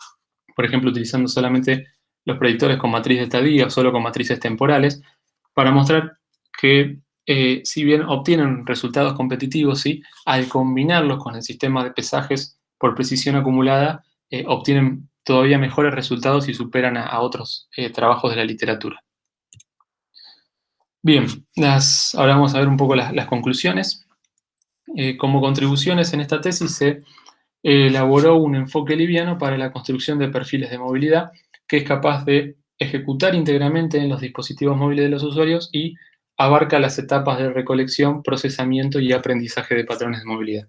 [SPEAKER 1] Por ejemplo, utilizando solamente los predictores con matriz de estadía o solo con matrices temporales, para mostrar que si bien obtienen resultados competitivos, ¿sí? Al combinarlos con el sistema de pesajes por precisión acumulada, obtienen todavía mejores resultados y superan a otros trabajos de la literatura. Bien, ahora vamos a ver un poco las conclusiones. Como contribuciones en esta tesis se elaboró un enfoque liviano para la construcción de perfiles de movilidad que es capaz de ejecutar íntegramente en los dispositivos móviles de los usuarios y abarca las etapas de recolección, procesamiento y aprendizaje de patrones de movilidad.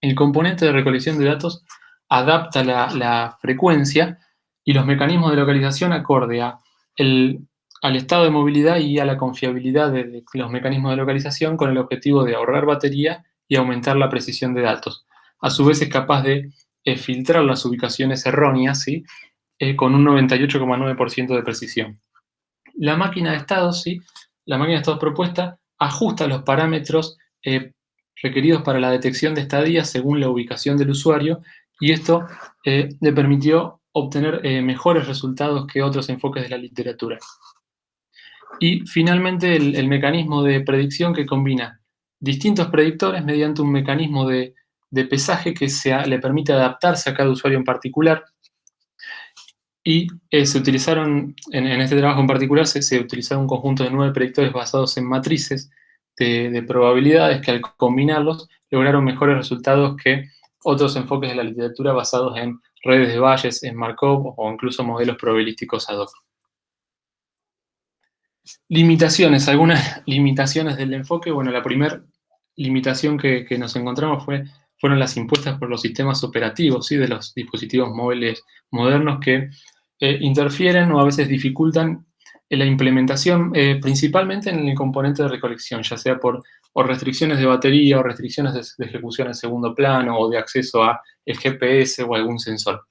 [SPEAKER 1] El componente de recolección de datos adapta la frecuencia y los mecanismos de localización acorde al estado de movilidad y a la confiabilidad de los mecanismos de localización con el objetivo de ahorrar batería y aumentar la precisión de datos. A su vez es capaz de filtrar las ubicaciones erróneas, ¿sí? Con un 98,9% de precisión. La máquina de estados, ¿sí? La máquina de estados propuesta ajusta los parámetros requeridos para la detección de estadías según la ubicación del usuario y esto le permitió obtener mejores resultados que otros enfoques de la literatura. Y finalmente el mecanismo de predicción que combina distintos predictores mediante un mecanismo de pesaje que le permite adaptarse a cada usuario en particular. Y se utilizaron, en este trabajo en particular, se utilizaron un conjunto de 9 predictores basados en matrices de probabilidades que al combinarlos lograron mejores resultados que otros enfoques de la literatura basados en redes de Bayes, en Markov o incluso modelos probabilísticos ad hoc. Limitaciones, algunas limitaciones del enfoque. Bueno, la primera limitación que nos encontramos fueron las impuestas por los sistemas operativos, ¿sí? De los dispositivos móviles modernos que interfieren o a veces dificultan la implementación, principalmente en el componente de recolección, ya sea por restricciones de batería o restricciones de ejecución en segundo plano o de acceso a el GPS o algún sensor.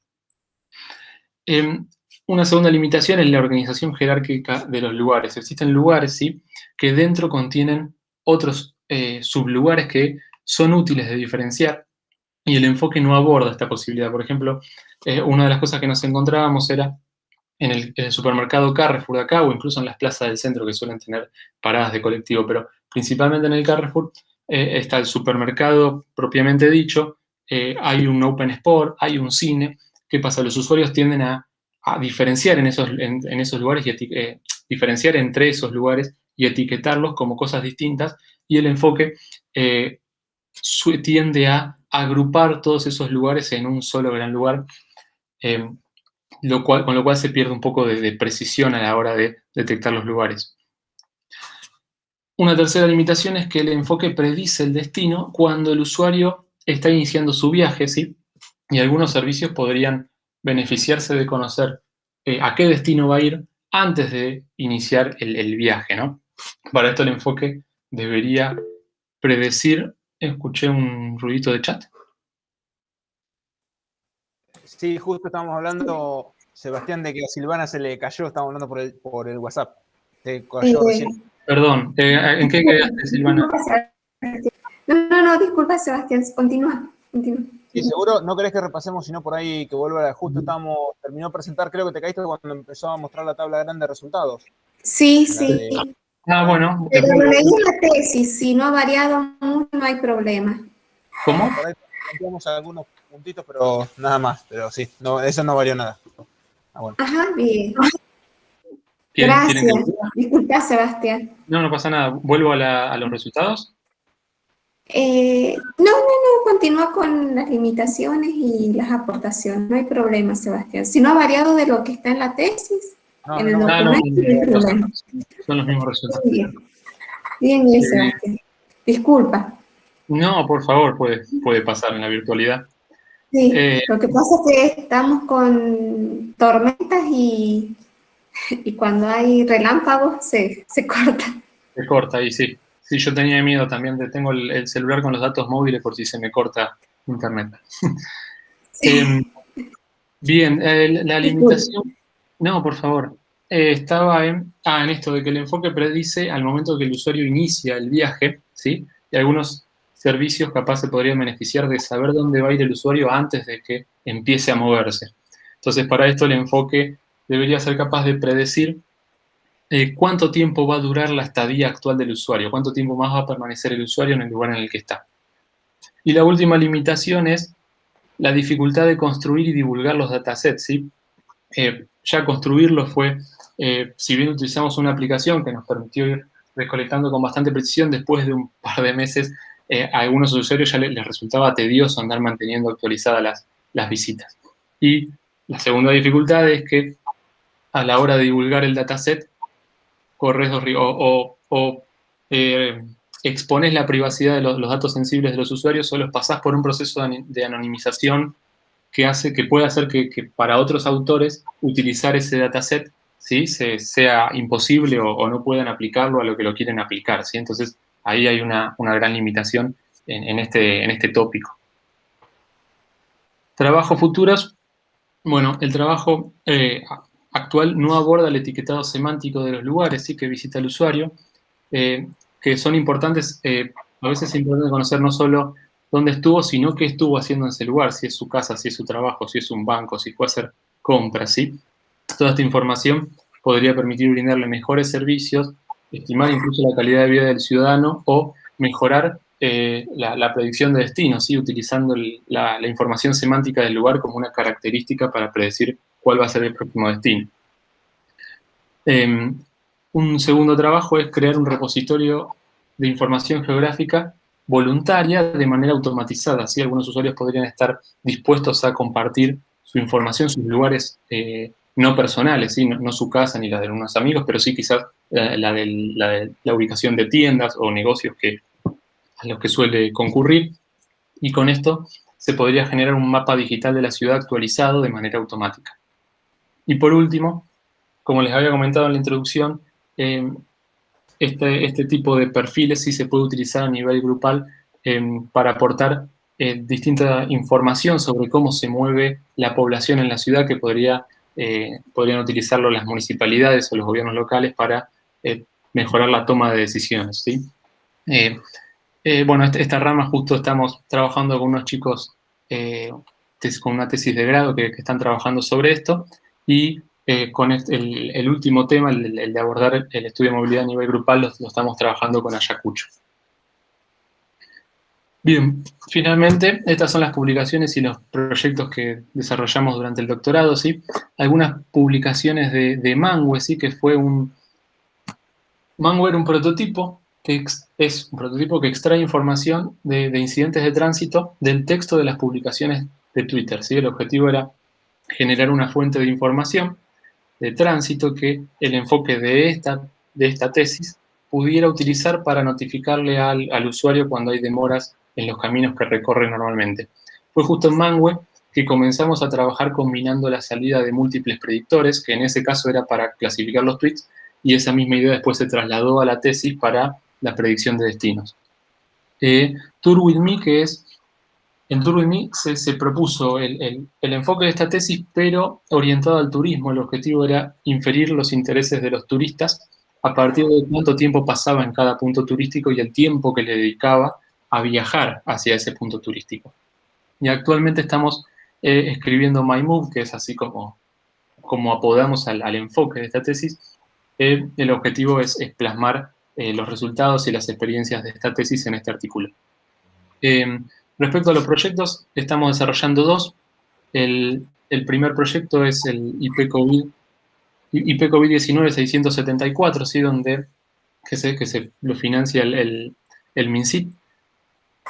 [SPEAKER 1] Una segunda limitación es la organización jerárquica de los lugares. Existen lugares, ¿sí? Que dentro contienen otros sublugares que son útiles de diferenciar y el enfoque no aborda esta posibilidad. Por ejemplo, una de las cosas que nos encontrábamos era en el supermercado Carrefour de acá o incluso en las plazas del centro que suelen tener paradas de colectivo, pero principalmente en el Carrefour está el supermercado propiamente dicho, hay un Open Sport, hay un cine. ¿Qué pasa? Los usuarios tienden a diferenciar en esos lugares y diferenciar entre esos lugares y etiquetarlos como cosas distintas y el enfoque tiende a agrupar todos esos lugares en un solo gran lugar, con lo cual se pierde un poco de precisión a la hora de detectar los lugares. Una tercera limitación es que el enfoque predice el destino cuando el usuario está iniciando su viaje, ¿sí? Y algunos servicios podrían beneficiarse de conocer a qué destino va a ir antes de iniciar el viaje, ¿no? Para esto el enfoque debería predecir. Escuché un ruidito de chat.
[SPEAKER 4] Sí, justo estábamos hablando, Sebastián, de que a Silvana se le cayó, estábamos hablando por el WhatsApp. Te cayó recién.
[SPEAKER 1] Perdón, ¿en qué quedaste, Silvana?
[SPEAKER 5] No, disculpa, Sebastián, continúa.
[SPEAKER 4] Sí, seguro, no querés que repasemos, sino por ahí que vuelva, justo terminó de presentar, creo que te caíste cuando empezó a mostrar la tabla grande de resultados.
[SPEAKER 5] Sí.
[SPEAKER 1] Bueno.
[SPEAKER 5] Pero leí la tesis, si no ha variado mucho, no hay problema.
[SPEAKER 1] ¿Cómo?
[SPEAKER 4] Por ahí planteamos algunos puntitos, pero nada más. Pero sí, no, eso no varió nada. Ah, bueno.
[SPEAKER 5] Ajá, bien.
[SPEAKER 1] ¿Quieren que...
[SPEAKER 5] Gracias. Disculpa, Sebastián.
[SPEAKER 1] No, no pasa nada. ¿Vuelvo a los resultados?
[SPEAKER 5] No, continúa con las limitaciones y las aportaciones. No hay problema, Sebastián. Si no ha variado de lo que está en la tesis,
[SPEAKER 4] No,
[SPEAKER 5] en el
[SPEAKER 4] no,
[SPEAKER 1] Ah, no,
[SPEAKER 5] documento, no hay problema.
[SPEAKER 1] son los mismos resultados.
[SPEAKER 5] Bien, bien,
[SPEAKER 1] Eh,
[SPEAKER 5] Sebastián. Disculpa.
[SPEAKER 1] no, por favor, puede pasar en la virtualidad.
[SPEAKER 5] Sí,
[SPEAKER 1] Eh,
[SPEAKER 5] lo que pasa es que estamos con tormentas y cuando hay relámpagos se corta.
[SPEAKER 1] Se corta ahí, sí. Sí, yo tenía miedo también. Tengo el celular con los datos móviles por si se me corta internet. Bien, la
[SPEAKER 5] Disculpa.
[SPEAKER 1] limitación... No, por favor. Estaba en esto de que el enfoque predice al momento que el usuario inicia el viaje, ¿sí? Y algunos servicios capaz se podrían beneficiar de saber dónde va a ir el usuario antes de que empiece a moverse. Entonces, para esto el enfoque debería ser capaz de predecir cuánto tiempo va a durar la estadía actual del usuario, cuánto tiempo más va a permanecer el usuario en el lugar en el que está. Y la última limitación es la dificultad de construir y divulgar los datasets, ¿sí? Ya construirlos fue, si bien utilizamos una aplicación que nos permitió ir recolectando con bastante precisión, después de un par de meses, a algunos usuarios ya les resultaba tedioso andar manteniendo actualizadas las visitas. Y la segunda dificultad es que a la hora de divulgar el dataset, corres expones la privacidad de los datos sensibles de los usuarios o los pasás por un proceso de anonimización que puede hacer que para otros autores utilizar ese dataset, ¿sí? Sea imposible o no puedan aplicarlo a lo que lo quieren aplicar, ¿sí? Entonces, ahí hay una gran limitación en este tópico. Trabajos futuros. Bueno, el trabajo actual no aborda el etiquetado semántico de los lugares, ¿sí? Que visita el usuario, que son importantes, a veces es importante conocer no solo dónde estuvo, sino qué estuvo haciendo en ese lugar, si es su casa, si es su trabajo, si es un banco, si fue a hacer compras, ¿sí? Toda esta información podría permitir brindarle mejores servicios, estimar incluso la calidad de vida del ciudadano o mejorar la predicción de destino, ¿sí? Utilizando la información semántica del lugar como una característica para predecir cuál va a ser el próximo destino. Un segundo trabajo es crear un repositorio de información geográfica voluntaria de manera automatizada, ¿sí? Algunos usuarios podrían estar dispuestos a compartir su información, sus lugares no personales, ¿sí? No su casa ni la de unos amigos, pero sí quizás la ubicación de tiendas o negocios a los que suele concurrir, y con esto se podría generar un mapa digital de la ciudad actualizado de manera automática. Y por último, como les había comentado en la introducción, este tipo de perfiles sí se puede utilizar a nivel grupal para aportar distinta información sobre cómo se mueve la población en la ciudad, que podrían utilizarlo las municipalidades o los gobiernos locales para mejorar la toma de decisiones, ¿sí? Bueno, esta rama justo estamos trabajando con unos chicos con una tesis de grado que están trabajando sobre esto, y con el último tema, el de abordar el estudio de movilidad a nivel grupal, lo estamos trabajando con Ayacucho. Bien, finalmente, estas son las publicaciones y los proyectos que desarrollamos durante el doctorado, ¿sí? Algunas publicaciones de Mangue, ¿sí? Que fue Mangue era un prototipo es un prototipo que extrae información de incidentes de tránsito del texto de las publicaciones de Twitter, ¿sí? El objetivo era generar una fuente de información de tránsito que el enfoque de esta tesis pudiera utilizar para notificarle al usuario cuando hay demoras en los caminos que recorre normalmente. Fue justo en Mangue que comenzamos a trabajar combinando la salida de múltiples predictores, que en ese caso era para clasificar los tweets, y esa misma idea después se trasladó a la tesis para la predicción de destinos. Tour With Me, en Tour With Me se propuso el enfoque de esta tesis, pero orientado al turismo. El objetivo era inferir los intereses de los turistas a partir de cuánto tiempo pasaba en cada punto turístico y el tiempo que le dedicaba a viajar hacia ese punto turístico. Y actualmente estamos escribiendo My Move, que es así como apodamos al enfoque de esta tesis. El objetivo es plasmar los resultados y las experiencias de esta tesis en este artículo. Respecto a los proyectos, estamos desarrollando dos. El primer proyecto es el IP-COVID-19 674, ¿sí? Que se lo financia el MinSit,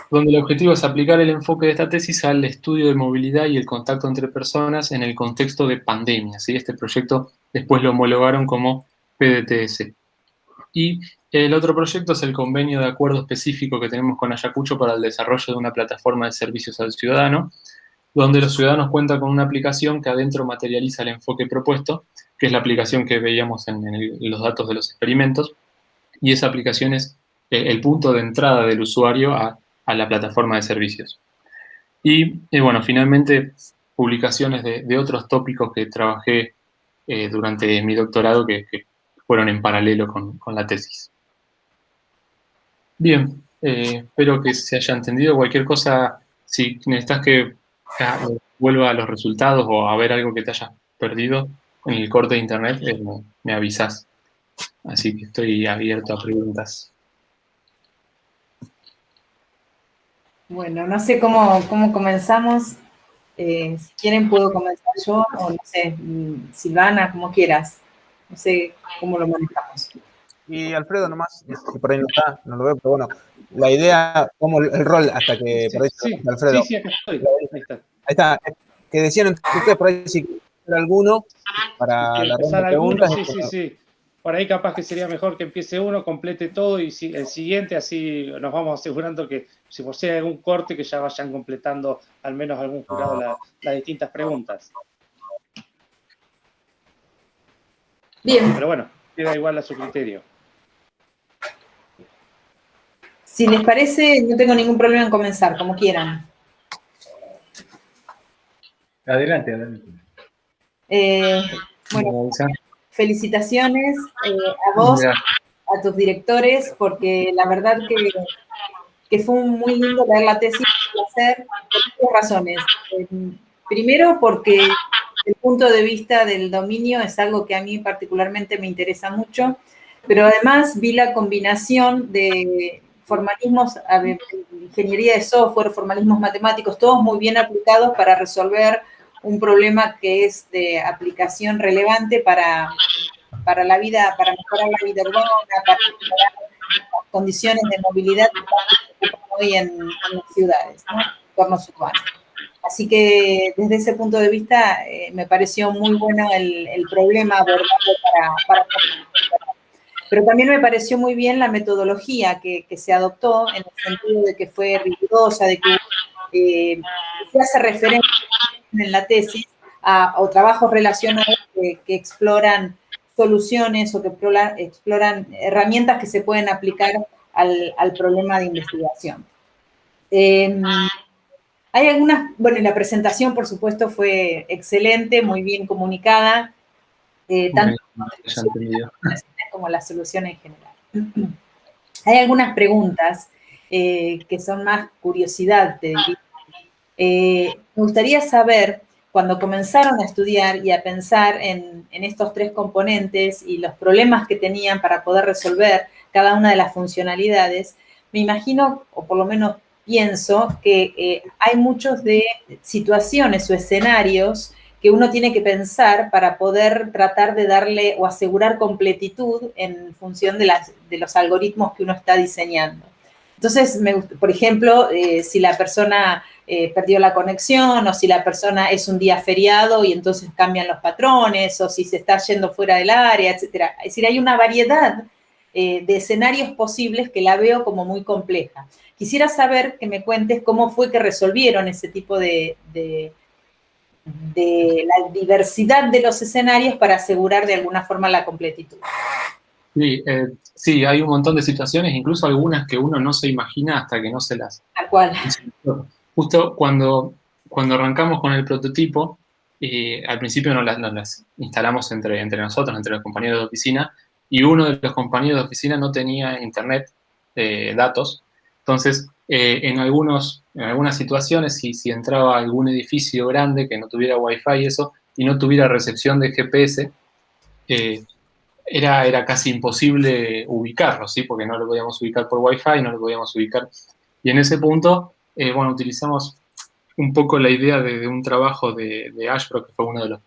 [SPEAKER 1] donde el objetivo es aplicar el enfoque de esta tesis al estudio de movilidad y el contacto entre personas en el contexto de pandemia, ¿sí? Este proyecto después lo homologaron como PDTS. Y el otro proyecto es el convenio de acuerdo específico que tenemos con Ayacucho para el desarrollo de una plataforma de servicios al ciudadano, donde los ciudadanos cuentan con una aplicación que adentro materializa el enfoque propuesto, que es la aplicación que veíamos en los datos de los experimentos, y esa aplicación es el punto de entrada del usuario a la plataforma de servicios. Y bueno, finalmente, publicaciones de otros tópicos que trabajé durante mi doctorado que fueron en paralelo con la tesis. Bien, espero que se haya entendido. Cualquier cosa, si necesitas que vuelva a los resultados o a ver algo que te hayas perdido en el corte de internet, me avisas. Así que estoy abierto a preguntas.
[SPEAKER 6] Bueno, no sé cómo comenzamos. Si quieren puedo comenzar yo, o no sé, Silvana, como quieras. No sé cómo lo manejamos.
[SPEAKER 4] Y Alfredo nomás, que por ahí no está, no lo veo, pero bueno, la idea, como el rol hasta que por ahí Alfredo.
[SPEAKER 3] Sí, acá estoy.
[SPEAKER 4] Ahí está. Que decían entre ustedes por ahí si quieren hacer alguno para la ronda de preguntas.
[SPEAKER 3] Sí. Por ahí capaz que sería mejor que empiece uno, complete todo y el siguiente, así nos vamos asegurando que si por si hay algún corte que ya vayan completando al menos algún jurado las distintas preguntas.
[SPEAKER 6] Bien.
[SPEAKER 3] Pero bueno, queda igual a su criterio.
[SPEAKER 6] Si les parece, no tengo ningún problema en comenzar, como quieran.
[SPEAKER 7] Adelante.
[SPEAKER 6] Bueno, felicitaciones a vos, a tus directores, porque la verdad que fue muy lindo leer la tesis hacer por dos razones. Primero, porque el punto de vista del dominio es algo que a mí particularmente me interesa mucho, pero además vi la combinación de formalismos, ingeniería de software, formalismos matemáticos, todos muy bien aplicados para resolver un problema que es de aplicación relevante para la vida, para mejorar la vida urbana, para mejorar las condiciones de movilidad que ocurren hoy en las ciudades, ¿no? Entornos urbanos. Así que desde ese punto de vista me pareció muy bueno el problema abordado para pero también me pareció muy bien la metodología que se adoptó en el sentido de que fue rigurosa, de que se hace referencia en la tesis o trabajos relacionados que exploran soluciones o que exploran herramientas que se pueden aplicar al problema de investigación. Hay algunas, bueno, la presentación, por supuesto, fue excelente, muy bien comunicada, tanto como la solución en general. Hay algunas preguntas que son más curiosidad, te diría. Me gustaría saber, cuando comenzaron a estudiar y a pensar en estos tres componentes y los problemas que tenían para poder resolver cada una de las funcionalidades, me imagino, o por lo menos pienso, que hay muchos de situaciones o escenarios que uno tiene que pensar para poder tratar de darle o asegurar completitud en función de los algoritmos que uno está diseñando. Entonces, por ejemplo, si la persona perdió la conexión, o si la persona es un día feriado y entonces cambian los patrones, o si se está yendo fuera del área, etcétera. Es decir, hay una variedad de escenarios posibles que la veo como muy compleja. Quisiera saber que me cuentes cómo fue que resolvieron ese tipo de la diversidad de los escenarios para asegurar de alguna forma la completitud.
[SPEAKER 1] Sí, hay un montón de situaciones, incluso algunas que uno no se imagina hasta que no se las...
[SPEAKER 6] Tal cual.
[SPEAKER 1] Justo cuando arrancamos con el prototipo, al principio nos las instalamos entre nosotros, entre los compañeros de oficina, y uno de los compañeros de oficina no tenía internet, datos. Entonces, en algunas situaciones, si entraba a algún edificio grande que no tuviera wifi y eso, y no tuviera recepción de GPS, era casi imposible ubicarlo, ¿sí? Porque no lo podíamos ubicar por Wi-Fi, no lo podíamos ubicar. Y en ese punto bueno, utilizamos un poco la idea de un trabajo de Ashbrook, que fue uno de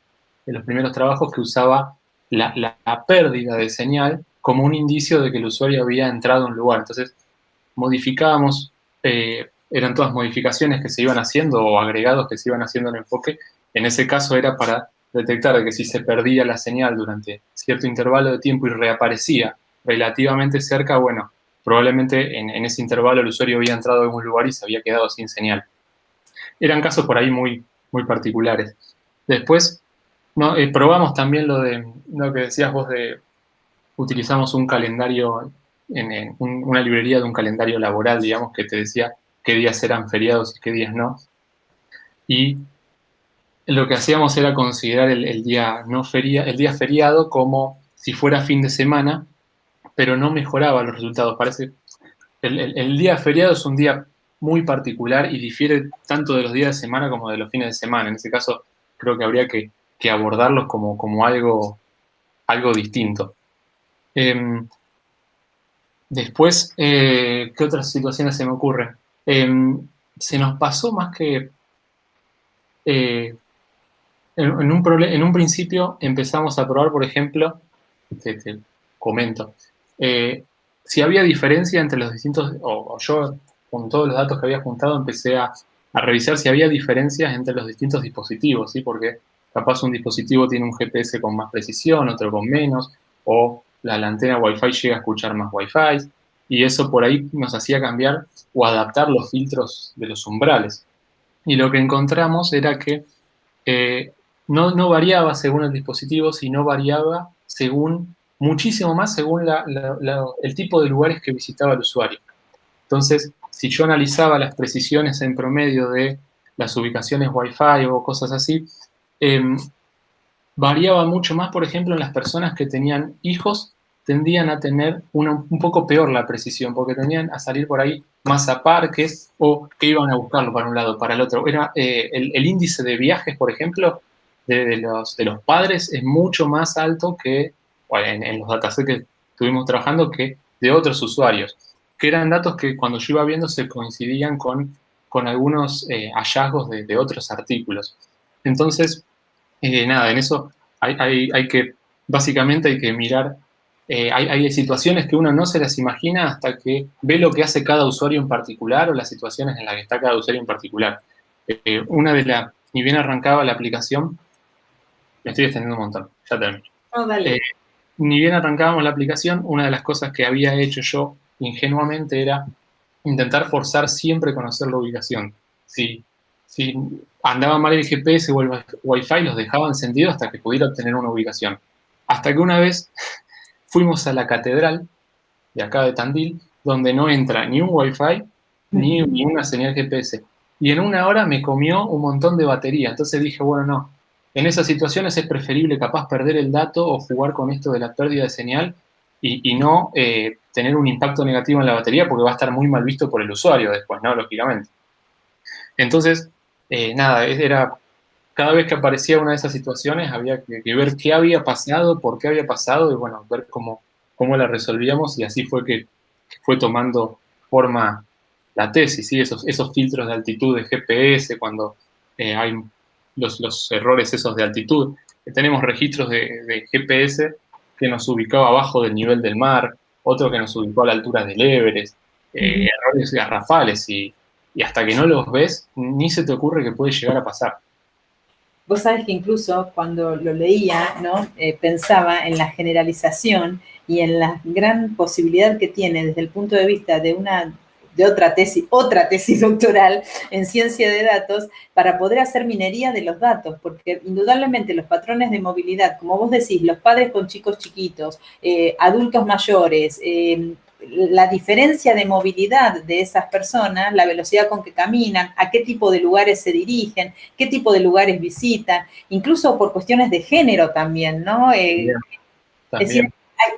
[SPEAKER 1] los primeros trabajos que usaba la pérdida de señal como un indicio de que el usuario había entrado a un lugar. Entonces, modificábamos, eran todas modificaciones que se iban haciendo o agregados que se iban haciendo al enfoque. En ese caso era para detectar que si se perdía la señal durante cierto intervalo de tiempo y reaparecía relativamente cerca, bueno, probablemente en ese intervalo el usuario había entrado a algún lugar y se había quedado sin señal. Eran casos por ahí muy, muy particulares. Después, no, probamos también lo que decías vos de utilizamos un calendario, una librería de un calendario laboral, digamos, que te decía qué días eran feriados y qué días no. Y lo que hacíamos era considerar el día feriado como si fuera fin de semana, pero no mejoraba los resultados. Parece el día feriado es un día muy particular y difiere tanto de los días de semana como de los fines de semana. En ese caso, creo que habría que abordarlos como algo distinto. Después, ¿qué otras situaciones se me ocurren? Se nos pasó más que... en un principio empezamos a probar, por ejemplo, te comento, si había diferencia entre los distintos, o yo con todos los datos que había juntado empecé a revisar si había diferencias entre los distintos dispositivos, ¿sí? Porque capaz un dispositivo tiene un GPS con más precisión, otro con menos, o la antena Wi-Fi llega a escuchar más Wi-Fi, y eso por ahí nos hacía cambiar o adaptar los filtros de los umbrales. Y lo que encontramos era que no variaba según el dispositivo, sino variaba muchísimo más según el tipo de lugares que visitaba el usuario. Entonces, si yo analizaba las precisiones en promedio de las ubicaciones Wi-Fi o cosas así, variaba mucho más, por ejemplo, en las personas que tenían hijos, tendían a tener un poco peor la precisión, porque tendían a salir por ahí más a parques o que iban a buscarlo para un lado, para el otro. Era el índice de viajes, por ejemplo, de los padres es mucho más alto que, bueno, en los datasets que estuvimos trabajando, que de otros usuarios, que eran datos que cuando yo iba viendo se coincidían con algunos hallazgos de otros artículos. Entonces, nada, en eso hay que, básicamente hay que mirar, hay situaciones que uno no se las imagina hasta que ve lo que hace cada usuario en particular o las situaciones en las que está cada usuario en particular. Ni bien arrancaba la aplicación, me estoy extendiendo un montón, ya termino.
[SPEAKER 6] No, dale.
[SPEAKER 1] Ni bien arrancábamos la aplicación, una de las cosas que había hecho yo ingenuamente era intentar forzar siempre conocer la ubicación. Si andaba mal el GPS o el Wi-Fi, los dejaba encendidos hasta que pudiera obtener una ubicación. Hasta que una vez fuimos a la catedral de acá de Tandil, donde no entra ni un Wi-Fi ni una señal GPS. Y en una hora me comió un montón de batería. Entonces dije, bueno, no. En esas situaciones es preferible capaz perder el dato o jugar con esto de la pérdida de señal y no tener un impacto negativo en la batería porque va a estar muy mal visto por el usuario después, ¿no? Lógicamente. Entonces, nada, cada vez que aparecía una de esas situaciones había que ver qué había pasado, por qué había pasado y bueno, ver cómo la resolvíamos y así fue que fue tomando forma la tesis, ¿sí? Esos filtros de altitud de GPS, cuando hay los errores esos de altitud. Tenemos registros de GPS que nos ubicaba abajo del nivel del mar, otro que nos ubicó a la altura del Everest, errores garrafales y hasta que no los ves, ni se te ocurre que puede llegar a pasar.
[SPEAKER 6] Vos sabés que incluso cuando lo leía, ¿no? Pensaba en la generalización y en la gran posibilidad que tiene desde el punto de vista de otra tesis doctoral en ciencia de datos para poder hacer minería de los datos, porque indudablemente los patrones de movilidad, como vos decís, los padres con chicos chiquitos, adultos mayores, la diferencia de movilidad de esas personas, la velocidad con que caminan, a qué tipo de lugares se dirigen, qué tipo de lugares visitan, incluso por cuestiones de género también, ¿no?
[SPEAKER 1] También.
[SPEAKER 6] Es decir,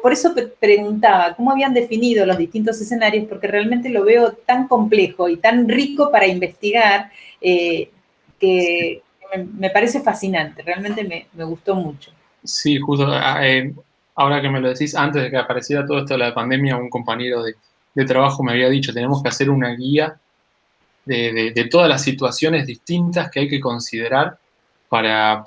[SPEAKER 6] por eso preguntaba, ¿cómo habían definido los distintos escenarios? Porque realmente lo veo tan complejo y tan rico para investigar que me parece fascinante, realmente me gustó mucho.
[SPEAKER 1] Sí, justo, ahora que me lo decís, antes de que apareciera todo esto de la pandemia, un compañero de trabajo me había dicho, tenemos que hacer una guía de todas las situaciones distintas que hay que considerar para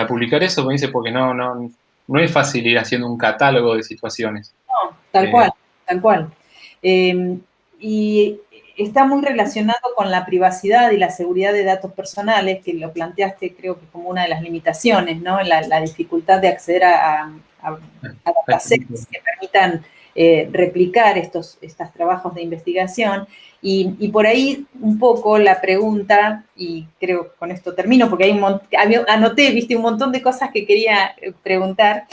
[SPEAKER 1] publicar eso, me dice, porque no es fácil ir haciendo un catálogo de situaciones.
[SPEAKER 6] No, tal cual. Y está muy relacionado con la privacidad y la seguridad de datos personales, que lo planteaste creo que como una de las limitaciones, ¿no? La dificultad de acceder a datasets que permitan replicar estos trabajos de investigación. Y por ahí un poco la pregunta, y creo que con esto termino, porque anoté, viste, un montón de cosas que quería preguntar,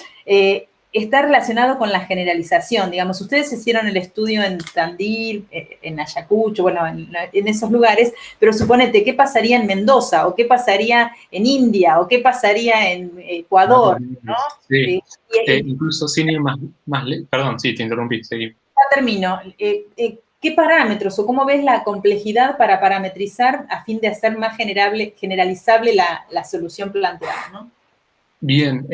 [SPEAKER 6] está relacionado con la generalización. Digamos, ustedes hicieron el estudio en Tandil, en Ayacucho, bueno, en esos lugares, pero suponete, ¿qué pasaría en Mendoza? ¿O qué pasaría en India? ¿O qué pasaría en Ecuador? ¿No?
[SPEAKER 1] Sí, incluso sin ir más perdón, sí, te interrumpí, seguí.
[SPEAKER 6] Ya termino. ¿Qué parámetros o cómo ves la complejidad para parametrizar a fin de hacer más generalizable la solución planteada, ¿no?
[SPEAKER 1] Bien,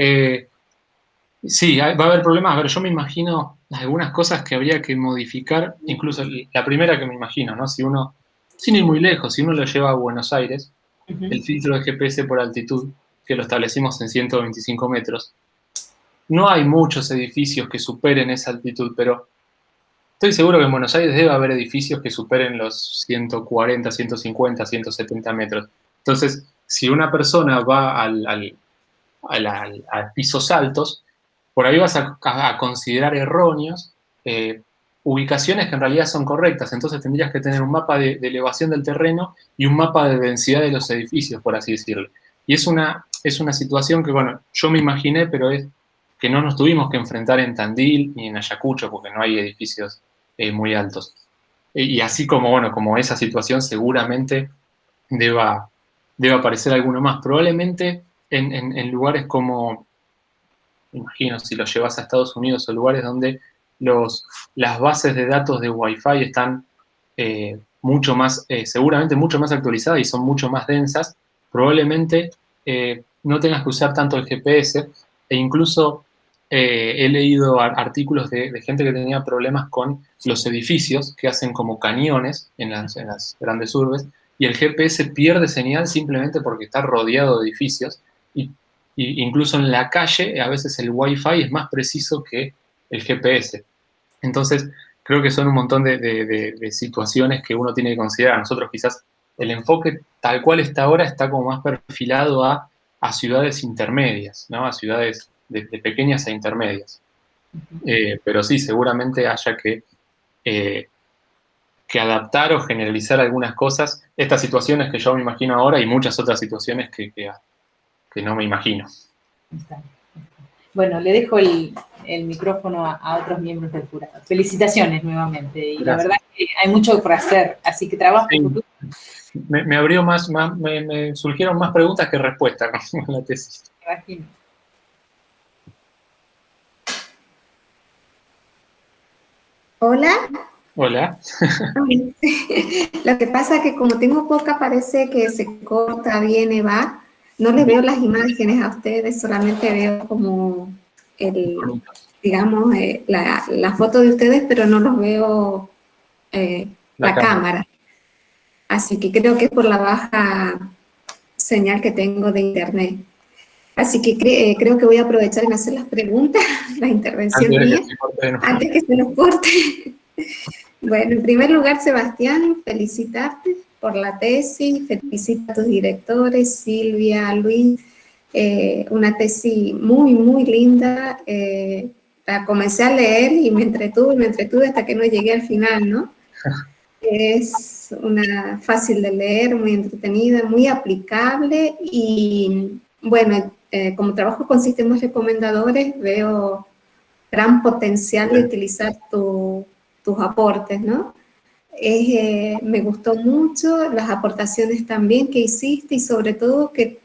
[SPEAKER 1] sí, va a haber problemas. A ver, yo me imagino algunas cosas que habría que modificar, incluso la primera que me imagino, ¿no? Sin ir muy lejos, si uno lo lleva a Buenos Aires, el filtro de GPS por altitud, que lo establecimos en 125 metros, no hay muchos edificios que superen esa altitud, pero estoy seguro que en Buenos Aires debe haber edificios que superen los 140, 150, 170 metros. Entonces, si una persona va a pisos altos, por ahí vas a considerar erróneos ubicaciones que en realidad son correctas. Entonces tendrías que tener un mapa de elevación del terreno y un mapa de densidad de los edificios, por así decirlo. Y es una situación que, bueno, yo me imaginé, pero es que no nos tuvimos que enfrentar en Tandil ni en Ayacucho, porque no hay edificios muy altos. Y así como, bueno, como esa situación seguramente deba aparecer alguno más. Probablemente en lugares como, imagino, si lo llevas a Estados Unidos o lugares donde las bases de datos de Wi-Fi están mucho más, seguramente mucho más actualizadas y son mucho más densas, probablemente no tengas que usar tanto el GPS, e incluso he leído artículos de gente que tenía problemas con los edificios que hacen como cañones en las grandes urbes, y el GPS pierde señal simplemente porque está rodeado de edificios, y incluso en la calle a veces el Wi-Fi es más preciso que el GPS. Entonces, creo que son un montón de situaciones que uno tiene que considerar. Nosotros quizás el enfoque tal cual está ahora está como más perfilado a ciudades intermedias, ¿no? A ciudades de pequeñas a intermedias. Pero sí, seguramente haya que adaptar o generalizar algunas cosas. Estas situaciones que yo me imagino ahora y muchas otras situaciones que no me imagino.
[SPEAKER 6] Bueno, le dejo el micrófono a otros miembros del jurado. Felicitaciones nuevamente. Y la verdad es que hay mucho por hacer, así que trabajo.
[SPEAKER 1] Sí. Me abrió me surgieron más preguntas que respuestas con la tesis.
[SPEAKER 6] Me imagino.
[SPEAKER 5] Hola.
[SPEAKER 1] Hola.
[SPEAKER 5] Lo que pasa es que como tengo poca, parece que se corta, viene, va. No les veo las imágenes a ustedes, solamente veo como digamos, la foto de ustedes, pero no los veo la cámara. Así que creo que es por la baja señal que tengo de internet. Así que creo que voy a aprovechar en hacer las preguntas, la intervención mía, antes que se nos corte. Bueno, en primer lugar, Sebastián, felicitarte por la tesis, felicito a tus directores, Silvia, Luis, una tesis muy, muy linda. La comencé a leer y me entretuve hasta que no llegué al final, ¿no? Es una fácil de leer, muy entretenida, muy aplicable y, bueno, como trabajo con sistemas recomendadores, veo gran potencial de utilizar tus aportes, ¿no? Me gustó mucho las aportaciones también que hiciste y sobre todo que,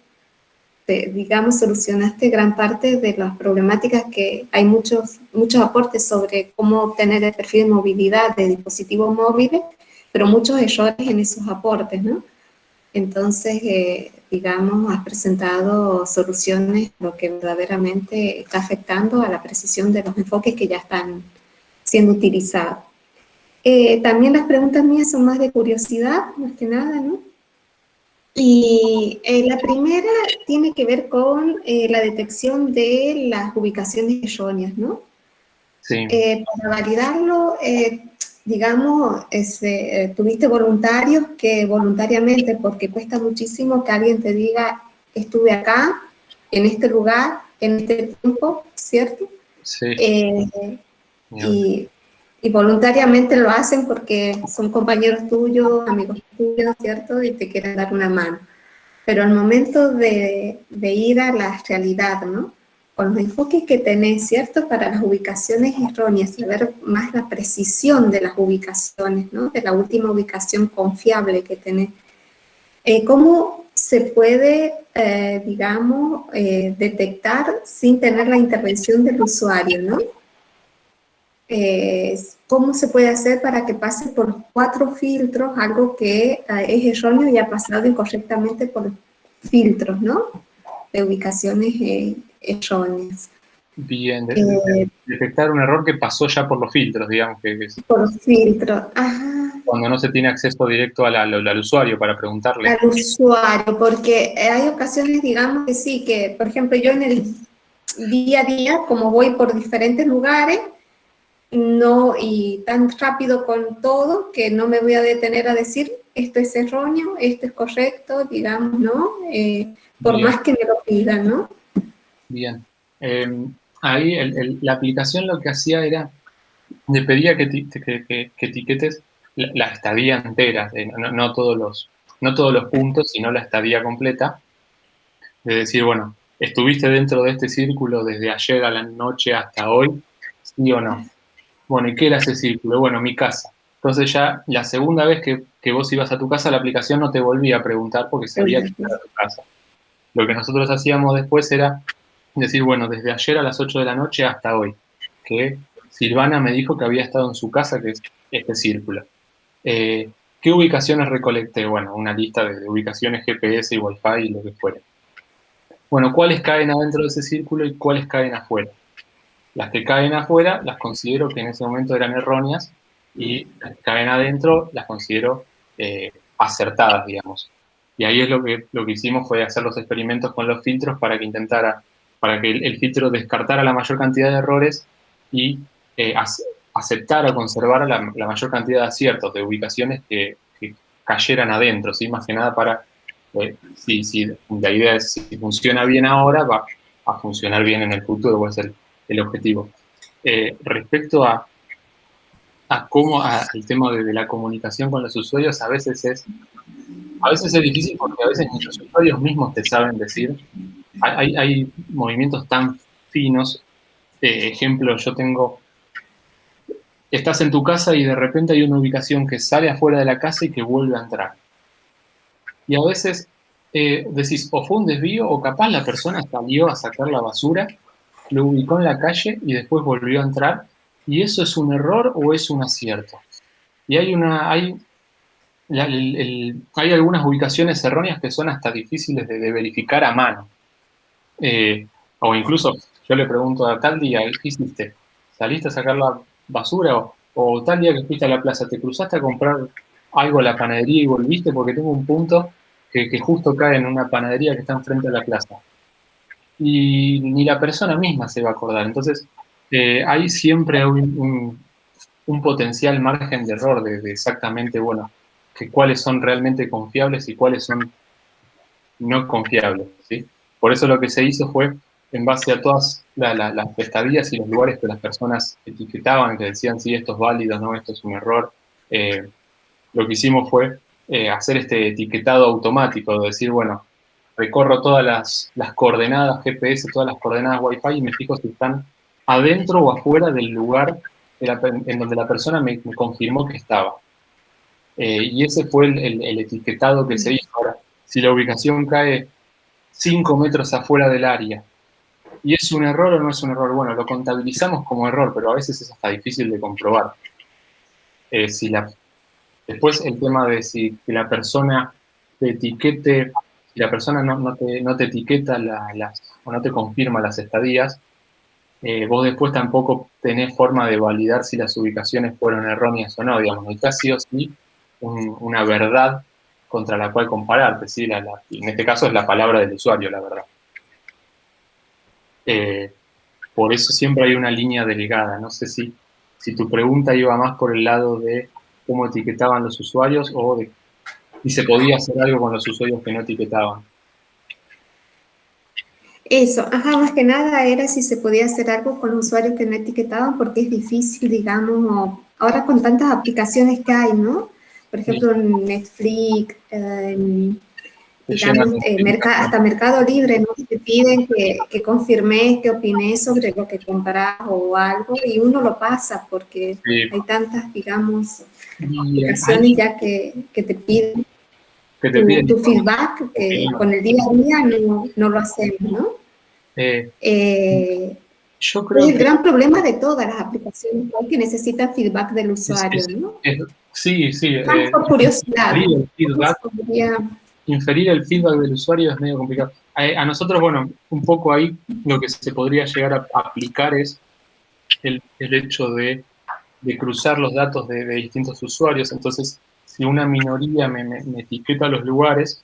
[SPEAKER 5] digamos, solucionaste gran parte de las problemáticas que hay muchos aportes sobre cómo obtener el perfil de movilidad de dispositivos móviles, pero muchos errores en esos aportes, ¿no? Entonces, digamos, has presentado soluciones lo que verdaderamente está afectando a la precisión de los enfoques que ya están siendo utilizados. También las preguntas mías son más de curiosidad, más que nada, ¿no? Y la primera tiene que ver con la detección de las ubicaciones erróneas, ¿no?
[SPEAKER 1] Sí.
[SPEAKER 5] Para validarlo, digamos, tuviste voluntarios que voluntariamente, porque cuesta muchísimo que alguien te diga, estuve acá, en este lugar, en este tiempo, ¿cierto?
[SPEAKER 1] Sí.
[SPEAKER 5] Y voluntariamente lo hacen porque son compañeros tuyos, amigos tuyos, ¿cierto? Y te quieren dar una mano. Pero al momento de ir a la realidad, ¿no? Con los enfoques que tenés, ¿cierto? Para las ubicaciones erróneas y ver más la precisión de las ubicaciones, ¿no? De la última ubicación confiable que tenés. ¿Cómo se puede, digamos, detectar sin tener la intervención del usuario, ¿no? ¿Cómo se puede hacer para que pase por 4 filtros, algo que es erróneo y ha pasado incorrectamente por filtros, ¿no? De ubicaciones erróneas.
[SPEAKER 1] Bien, detectar un error que pasó ya por los filtros, digamos.
[SPEAKER 5] Por filtros, ajá.
[SPEAKER 1] Cuando no se tiene acceso directo al usuario para preguntarle.
[SPEAKER 5] Al usuario, porque hay ocasiones, digamos, que sí, que por ejemplo yo en el día a día, como voy por diferentes lugares, no, y tan rápido con todo que no me voy a detener a decir esto es erróneo, esto es correcto, digamos, ¿no? Por
[SPEAKER 1] Bien.
[SPEAKER 5] más que me lo pidan, ¿no?
[SPEAKER 1] Bien. Ahí la aplicación lo que hacía era, le pedía que etiquetes la estadía entera, no todos los puntos, sino la estadía completa. De decir, bueno, ¿estuviste dentro de este círculo desde ayer a la noche hasta hoy? ¿Sí o no? Bueno, ¿y qué era ese círculo? Bueno, mi casa. Entonces ya la segunda vez que vos ibas a tu casa, la aplicación no te volvía a preguntar porque sabía que era tu casa. Lo que nosotros hacíamos después era decir, bueno, desde ayer a las 8 de la noche hasta hoy, que Silvana me dijo que había estado en su casa, que es este círculo. ¿Qué ubicaciones recolecté? Bueno, una lista de ubicaciones GPS y Wi-Fi y lo que fuera. Bueno, ¿cuáles caen adentro de ese círculo y cuáles caen afuera? Las que caen afuera las considero que en ese momento eran erróneas y las que caen adentro las considero acertadas, digamos. Y ahí es lo que hicimos fue hacer los experimentos con los filtros para que el filtro descartara la mayor cantidad de errores y aceptara o conservara la mayor cantidad de aciertos, de ubicaciones que cayeran adentro, ¿sí? Más que nada para, si la idea es, si funciona bien ahora, va a funcionar bien en el futuro, va a ser el objetivo. Respecto al tema de la comunicación con los usuarios, a veces es difícil porque a veces ni los usuarios mismos te saben decir. Hay movimientos tan finos. Ejemplo, estás en tu casa y de repente hay una ubicación que sale afuera de la casa y que vuelve a entrar. Y a veces decís, o fue un desvío o capaz la persona salió a sacar la basura, lo ubicó en la calle y después volvió a entrar, y eso es un error o es un acierto. Y hay algunas ubicaciones erróneas que son hasta difíciles de verificar a mano. O incluso yo le pregunto a tal día, ¿qué hiciste? ¿Saliste a sacar la basura? O tal día que fuiste a la plaza, ¿te cruzaste a comprar algo a la panadería y volviste? Porque tengo un punto que justo cae en una panadería que está enfrente de la plaza. Y ni la persona misma se va a acordar. Entonces, hay siempre un potencial margen de error de exactamente, bueno, que cuáles son realmente confiables y cuáles son no confiables, ¿sí? Por eso lo que se hizo fue, en base a todas las estadías y los lugares que las personas etiquetaban, que decían, sí, esto es válido, no, esto es un error, lo que hicimos fue hacer este etiquetado automático, de decir, bueno, recorro todas las coordenadas GPS, todas las coordenadas Wi-Fi y me fijo si están adentro o afuera del lugar en donde la persona me confirmó que estaba. Y ese fue el etiquetado que se hizo. Ahora, si la ubicación cae 5 metros afuera del área, ¿y es un error o no es un error? Bueno, lo contabilizamos como error, pero a veces es hasta difícil de comprobar. Después el tema de si la persona te etiquete, si la persona no te etiqueta o no te confirma las estadías, vos después tampoco tenés forma de validar si las ubicaciones fueron erróneas o no, digamos, necesitas sí o sí una verdad contra la cual compararte, ¿sí? En este caso es la palabra del usuario, la verdad. Por eso siempre hay una línea delgada. No sé si tu pregunta iba más por el lado de cómo etiquetaban los usuarios o de si se podía hacer algo con los usuarios que no etiquetaban.
[SPEAKER 5] Eso, ajá, más que nada era si se podía hacer algo con usuarios que no etiquetaban, porque es difícil, digamos, ahora con tantas aplicaciones que hay, ¿no? Por ejemplo, Netflix, digamos, hasta Mercado Libre, ¿no? Te piden que confirmes, que opines sobre lo que compras o algo, y uno lo pasa porque hay tantas, digamos, aplicaciones ya que te piden tu feedback, que con el día a día no lo hacemos, ¿no?
[SPEAKER 1] Yo creo
[SPEAKER 5] es el gran problema de todas las aplicaciones que necesitan feedback del usuario, ¿no?
[SPEAKER 1] Sí.
[SPEAKER 5] Por curiosidad.
[SPEAKER 1] Inferir el feedback del usuario es medio complicado. A nosotros, bueno, un poco ahí lo que se podría llegar a aplicar es el hecho de cruzar los datos de distintos usuarios. Entonces, si una minoría me etiqueta los lugares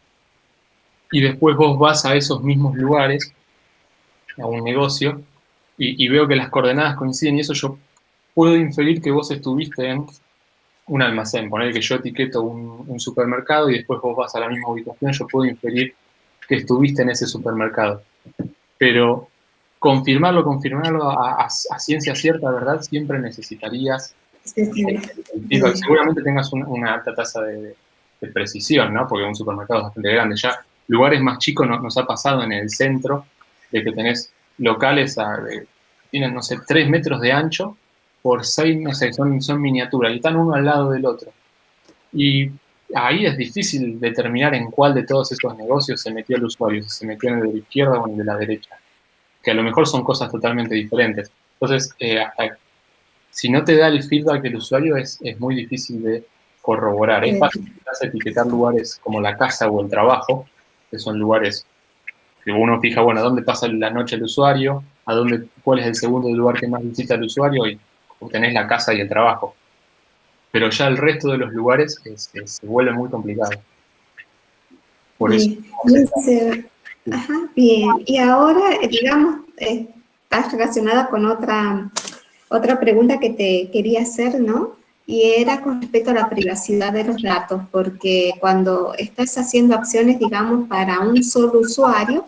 [SPEAKER 1] y después vos vas a esos mismos lugares, a un negocio, y veo que las coordenadas coinciden y eso, yo puedo inferir que vos estuviste en un almacén. Poner que yo etiqueto un supermercado y después vos vas a la misma ubicación, yo puedo inferir que estuviste en ese supermercado. Pero confirmarlo a ciencia cierta, ¿verdad? Siempre necesitarías el feedback. Seguramente tengas una alta tasa de precisión, ¿no? Porque un supermercado es bastante grande. Ya lugares más chicos nos ha pasado en el centro de que tenés locales tienen, no sé, 3 metros de ancho por 6, no sé, son miniaturas y están uno al lado del otro. Y ahí es difícil determinar en cuál de todos esos negocios se metió el usuario, si se metió en el de la izquierda o en el de la derecha, que a lo mejor son cosas totalmente diferentes. Entonces, si no te da el feedback del usuario, es muy difícil de corroborar. Es fácil etiquetar lugares como la casa o el trabajo, que son lugares que uno fija, bueno, ¿dónde pasa la noche el usuario? ¿Cuál es el segundo lugar que más visita el usuario? Y tenés la casa y el trabajo. Pero ya el resto de los lugares se vuelve muy complicado. Por eso.
[SPEAKER 5] Ajá, bien. Y ahora, digamos, estás relacionada con otra pregunta que te quería hacer, ¿no? Y era con respecto a la privacidad de los datos, porque cuando estás haciendo acciones, digamos, para un solo usuario,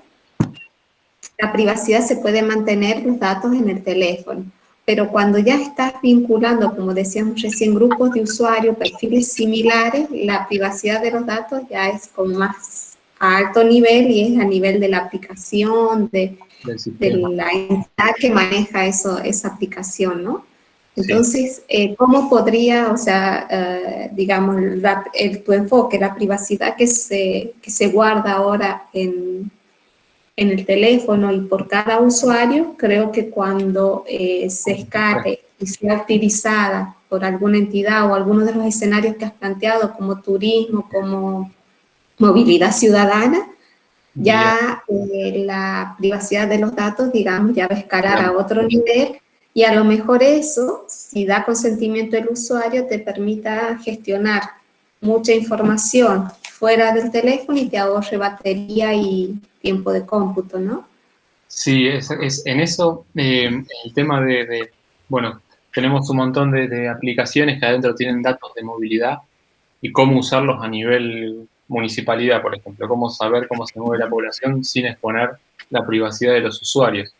[SPEAKER 5] la privacidad se puede mantener los datos en el teléfono. Pero cuando ya estás vinculando, como decíamos recién, grupos de usuarios, perfiles similares, la privacidad de los datos ya es como más a alto nivel y es a nivel de la aplicación, de la entidad que maneja esa aplicación, ¿no? Entonces, ¿cómo podría, o sea, digamos, tu enfoque, la privacidad que se guarda ahora en el teléfono y por cada usuario, creo que cuando se escape y sea utilizada por alguna entidad o alguno de los escenarios que has planteado, como turismo, como movilidad ciudadana, ya la privacidad de los datos, digamos, ya va a escalar a otro nivel y a lo mejor eso, si da consentimiento el usuario, te permita gestionar mucha información fuera del teléfono y te ahorre batería y tiempo de cómputo, ¿no?
[SPEAKER 1] Sí, en eso el tema bueno, tenemos un montón de aplicaciones que adentro tienen datos de movilidad y cómo usarlos a nivel municipalidad, por ejemplo, cómo saber cómo se mueve la población sin exponer la privacidad de los usuarios.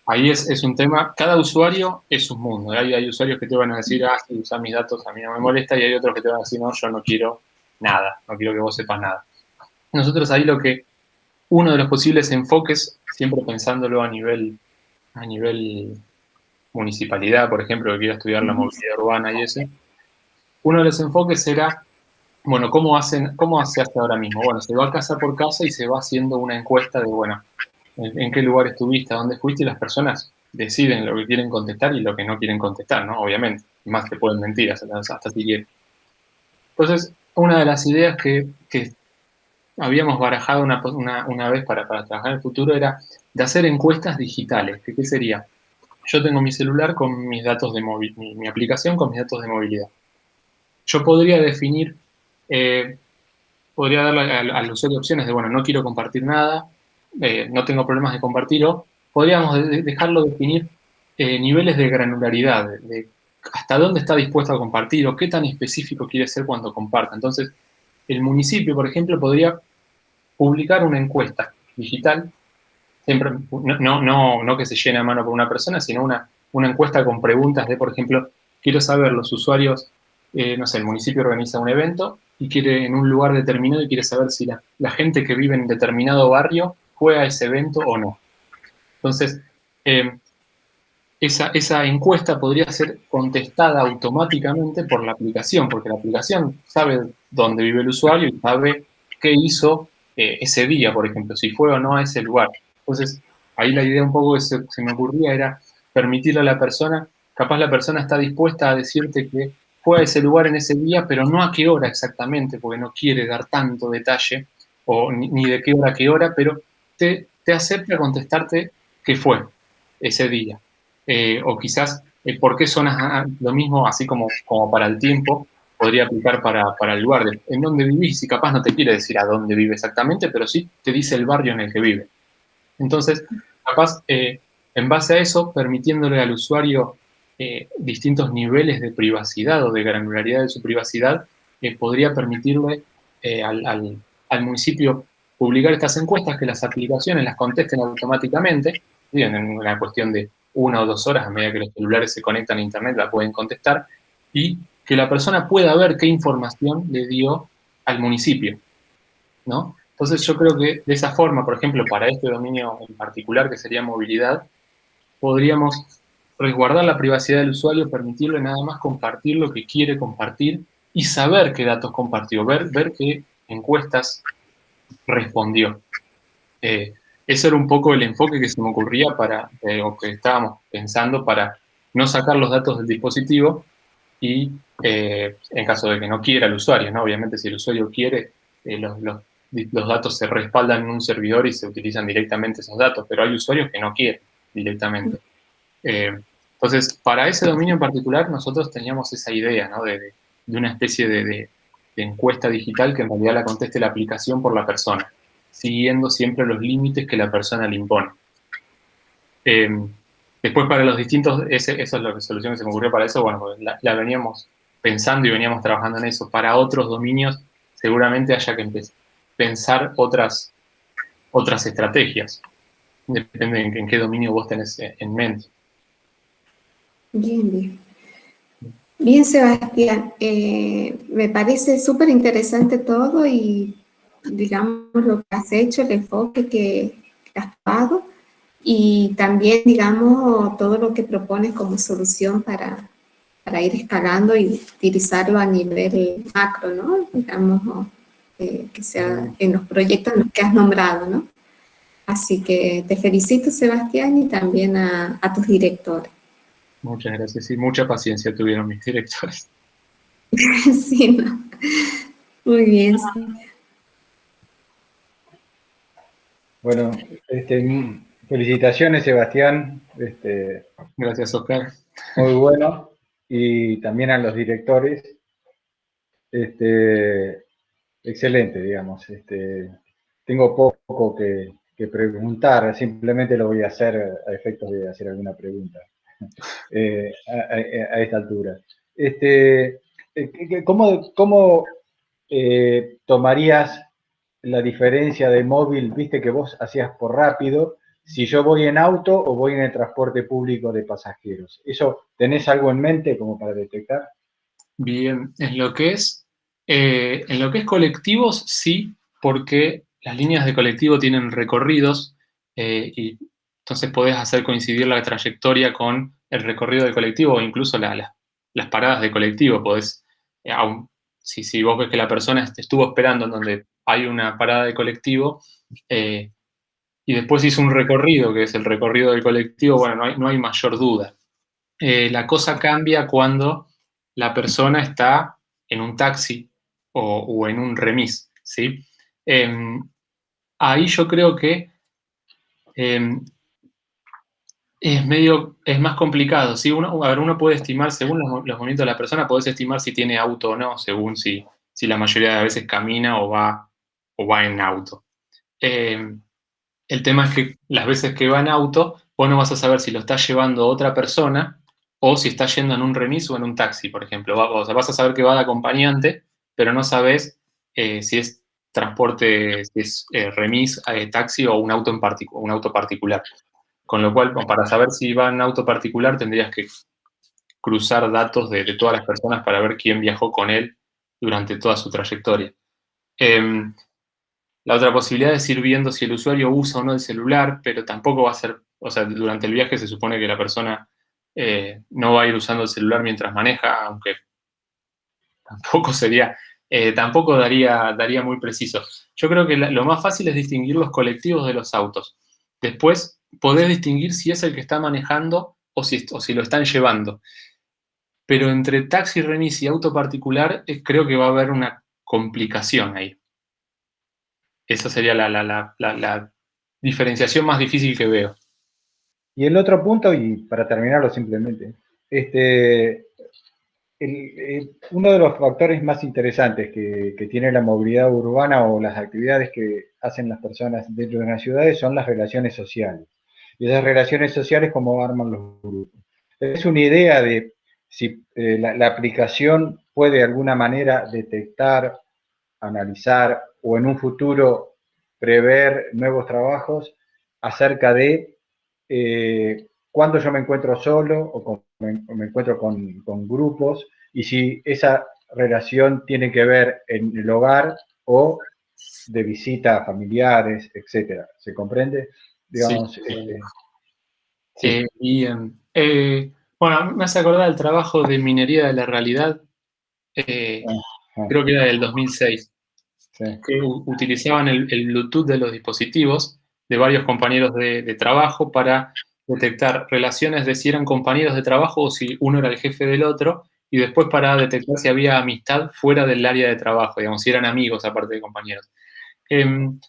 [SPEAKER 1] Ahí es un tema, cada usuario es un mundo. Hay usuarios que te van a decir, si usas mis datos a mí no me molesta, y hay otros que te van a decir, no, yo no quiero nada, no quiero que vos sepas nada. Nosotros ahí uno de los posibles enfoques, siempre pensándolo a nivel municipalidad, por ejemplo, que quiera estudiar la movilidad urbana y ese, uno de los enfoques era, bueno, ¿cómo se hace ahora mismo? Bueno, se va casa por casa y se va haciendo una encuesta de, bueno, en qué lugar estuviste, a dónde fuiste, y las personas deciden lo que quieren contestar y lo que no quieren contestar, ¿no? Obviamente, más que pueden mentir hasta si quieren. Entonces, una de las ideas que habíamos barajado una vez para trabajar en el futuro, era de hacer encuestas digitales. ¿Qué sería? Yo tengo mi celular con mis datos de movilidad, mi aplicación con mis datos de movilidad. Yo podría definir, podría darle al usuario opciones de, bueno, no quiero compartir nada, no tengo problemas de compartir, o podríamos dejarlo definir niveles de granularidad, de hasta dónde está dispuesto a compartir o qué tan específico quiere ser cuando comparta. Entonces, el municipio, por ejemplo, podría publicar una encuesta digital, siempre, no que se llene a mano por una persona, sino una encuesta con preguntas de, por ejemplo, quiero saber los usuarios, no sé, el municipio organiza un evento y quiere en un lugar determinado y quiere saber si la gente que vive en determinado barrio fue a ese evento o no. Entonces, esa encuesta podría ser contestada automáticamente por la aplicación, porque la aplicación sabe dónde vive el usuario y sabe qué hizo ese día, por ejemplo, si fue o no a ese lugar. Entonces, ahí la idea un poco que se me ocurría era permitirle a la persona, capaz la persona está dispuesta a decirte que fue a ese lugar en ese día, pero no a qué hora exactamente, porque no quiere dar tanto detalle, o ni de qué hora, pero te acepta contestarte qué fue ese día. O quizás por qué zonas, lo mismo, así como para el tiempo, podría aplicar para el lugar en donde vivís, y capaz no te quiere decir a dónde vive exactamente, pero sí te dice el barrio en el que vive. Entonces, capaz, en base a eso, permitiéndole al usuario distintos niveles de privacidad o de granularidad de su privacidad, podría permitirle al municipio publicar estas encuestas, que las aplicaciones las contesten automáticamente, en una cuestión de 1 o 2 horas, a medida que los celulares se conectan a internet, la pueden contestar, y que la persona pueda ver qué información le dio al municipio, ¿no? Entonces yo creo que de esa forma, por ejemplo, para este dominio en particular, que sería movilidad, podríamos resguardar la privacidad del usuario, permitirle nada más compartir lo que quiere compartir y saber qué datos compartió, ver qué encuestas respondió. Ese era un poco el enfoque que se me ocurría o que estábamos pensando para no sacar los datos del dispositivo y en caso de que no quiera el usuario, ¿no? Obviamente si el usuario quiere, los datos se respaldan en un servidor y se utilizan directamente esos datos, pero hay usuarios que no quieren directamente. Entonces, para ese dominio en particular, nosotros teníamos esa idea, ¿no? de una especie de encuesta digital que en realidad la conteste la aplicación por la persona, siguiendo siempre los límites que la persona le impone. Después, para los distintos, eso es la solución que se me ocurrió para eso, bueno, la veníamos pensando y veníamos trabajando en eso. Para otros dominios, seguramente haya que pensar otras estrategias. Depende en qué dominio vos tenés en mente.
[SPEAKER 5] Bien, bien. Bien, Sebastián, me parece súper interesante todo y, digamos, lo que has hecho, el enfoque que has dado y también, digamos, todo lo que propones como solución para ir escalando y utilizarlo a nivel macro, ¿no? Digamos, que sea en los proyectos en los que has nombrado, ¿no? Así que te felicito, Sebastián, y también a tus directores.
[SPEAKER 1] Muchas gracias y mucha paciencia tuvieron mis directores.
[SPEAKER 5] Sí, no. Muy bien. Sí.
[SPEAKER 7] Bueno, felicitaciones, Sebastián.
[SPEAKER 1] Gracias, Oscar.
[SPEAKER 7] Muy bueno. Y también a los directores. Excelente, digamos. Tengo poco que preguntar, simplemente lo voy a hacer a efectos de hacer alguna pregunta a esta altura. ¿Cómo tomarías la diferencia de móvil? Viste que vos hacías por rápido, si yo voy en auto o voy en el transporte público de pasajeros. ¿Eso tenés algo en mente como para detectar?
[SPEAKER 1] Bien, en lo que es colectivos, sí, porque las líneas de colectivo tienen recorridos y entonces podés hacer coincidir la trayectoria con el recorrido del colectivo o incluso las paradas de colectivo. Podés, si vos ves que la persona estuvo esperando en donde hay una parada de colectivo y después hizo un recorrido, que es el recorrido del colectivo, bueno, no hay mayor duda. La cosa cambia cuando la persona está en un taxi o en un remis, ¿sí? Ahí yo creo que es más complicado, ¿sí? Uno puede estimar, según los movimientos de la persona, podés estimar si tiene auto o no, según si la mayoría de veces camina o va en auto. El tema es que las veces que va en auto, vos no vas a saber si lo está llevando otra persona o si está yendo en un remis o en un taxi, por ejemplo. Vas a saber que va de acompañante, pero no sabés si es transporte, si es remis, taxi o un auto particular. Con lo cual, para saber si va en auto particular, tendrías que cruzar datos de todas las personas para ver quién viajó con él durante toda su trayectoria. La otra posibilidad es ir viendo si el usuario usa o no el celular, pero tampoco va a ser, o sea, durante el viaje se supone que la persona no va a ir usando el celular mientras maneja, aunque tampoco tampoco daría muy preciso. Yo creo que lo más fácil es distinguir los colectivos de los autos. Después podés distinguir si es el que está manejando o si lo están llevando. Pero entre taxi, remis y auto particular creo que va a haber una complicación ahí. Esa sería la diferenciación más difícil que veo.
[SPEAKER 7] Y el otro punto, y para terminarlo simplemente, uno de los factores más interesantes que tiene la movilidad urbana o las actividades que hacen las personas dentro de las ciudades son las relaciones sociales. Y esas relaciones sociales, cómo arman los grupos. Es una idea de si la aplicación puede de alguna manera detectar, analizar o en un futuro prever nuevos trabajos acerca de cuando yo me encuentro solo o me encuentro con grupos y si esa relación tiene que ver en el hogar o de visita a familiares, etcétera. ¿Se comprende? Digamos,
[SPEAKER 1] sí. Bueno, me hace acordar el trabajo de minería de la realidad, creo que era del 2006, sí. Que utilizaban el Bluetooth de los dispositivos de varios compañeros de trabajo para detectar relaciones de si eran compañeros de trabajo o si uno era el jefe del otro, y después para detectar si había amistad fuera del área de trabajo, digamos, si eran amigos aparte de compañeros. Bueno,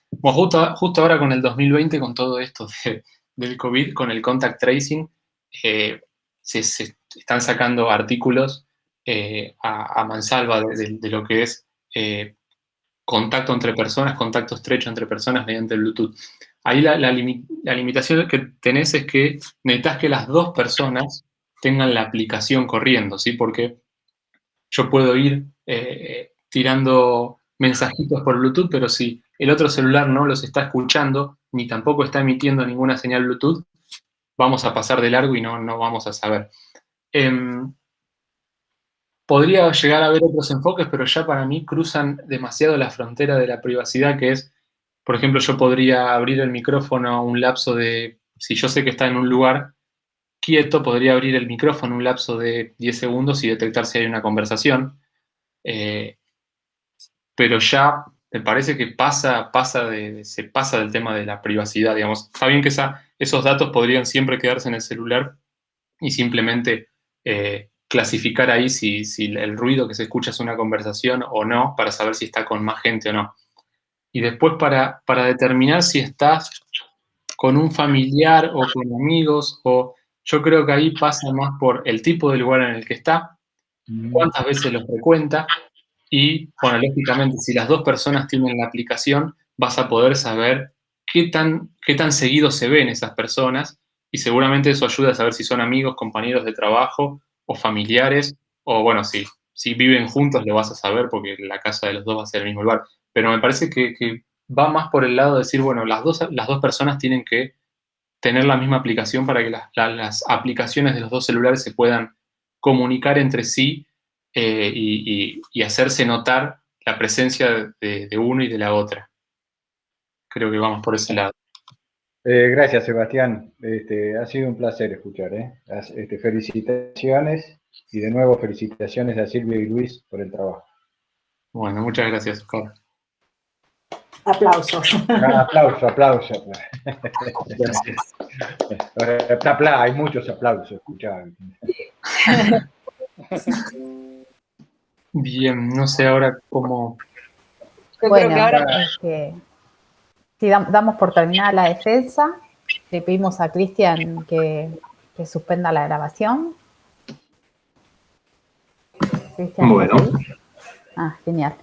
[SPEAKER 1] justo ahora con el 2020, con todo esto del COVID, con el contact tracing, se están sacando artículos a mansalva de lo que es contacto entre personas, contacto estrecho entre personas mediante el Bluetooth. Ahí la limitación que tenés es que necesitas que las dos personas tengan la aplicación corriendo, ¿sí? Porque yo puedo ir tirando mensajitos por Bluetooth, pero si el otro celular no los está escuchando, ni tampoco está emitiendo ninguna señal Bluetooth, vamos a pasar de largo y no vamos a saber. Podría llegar a haber otros enfoques, pero ya para mí cruzan demasiado la frontera de la privacidad, que es, por ejemplo, yo podría abrir el micrófono un lapso de, si yo sé que está en un lugar quieto, podría abrir el micrófono un lapso de 10 segundos y detectar si hay una conversación. Pero ya me parece que se pasa del tema de la privacidad, digamos. Está bien que esos datos podrían siempre quedarse en el celular y simplemente clasificar ahí si el ruido que se escucha es una conversación o no, para saber si está con más gente o no. Y después para determinar si estás con un familiar o con amigos, o yo creo que ahí pasa más por el tipo de lugar en el que está, cuántas veces lo frecuenta, y, bueno, lógicamente, si las dos personas tienen la aplicación, vas a poder saber qué tan seguido se ven esas personas, y seguramente eso ayuda a saber si son amigos, compañeros de trabajo o familiares, o bueno, si viven juntos lo vas a saber porque la casa de los dos va a ser el mismo lugar. Pero me parece que va más por el lado de decir, bueno, las dos personas tienen que tener la misma aplicación para que las aplicaciones de los dos celulares se puedan comunicar entre sí y hacerse notar la presencia de uno y de la otra. Creo que vamos por ese lado.
[SPEAKER 7] Gracias, Sebastián. Ha sido un placer escuchar. Felicitaciones y de nuevo felicitaciones a Silvia y Luis por el trabajo.
[SPEAKER 1] Bueno, muchas gracias, Oscar.
[SPEAKER 6] Aplausos.
[SPEAKER 7] Aplauso.
[SPEAKER 1] Gracias.
[SPEAKER 7] Hay muchos aplausos, escuchar.
[SPEAKER 1] Bien, no sé ahora cómo
[SPEAKER 6] Yo
[SPEAKER 2] Bueno,
[SPEAKER 6] creo que ahora
[SPEAKER 2] sí, damos por terminada la defensa. Le pedimos a Cristian que suspenda la grabación. Cristian,
[SPEAKER 1] Bueno.
[SPEAKER 2] ¿estás ahí? Ah, genial.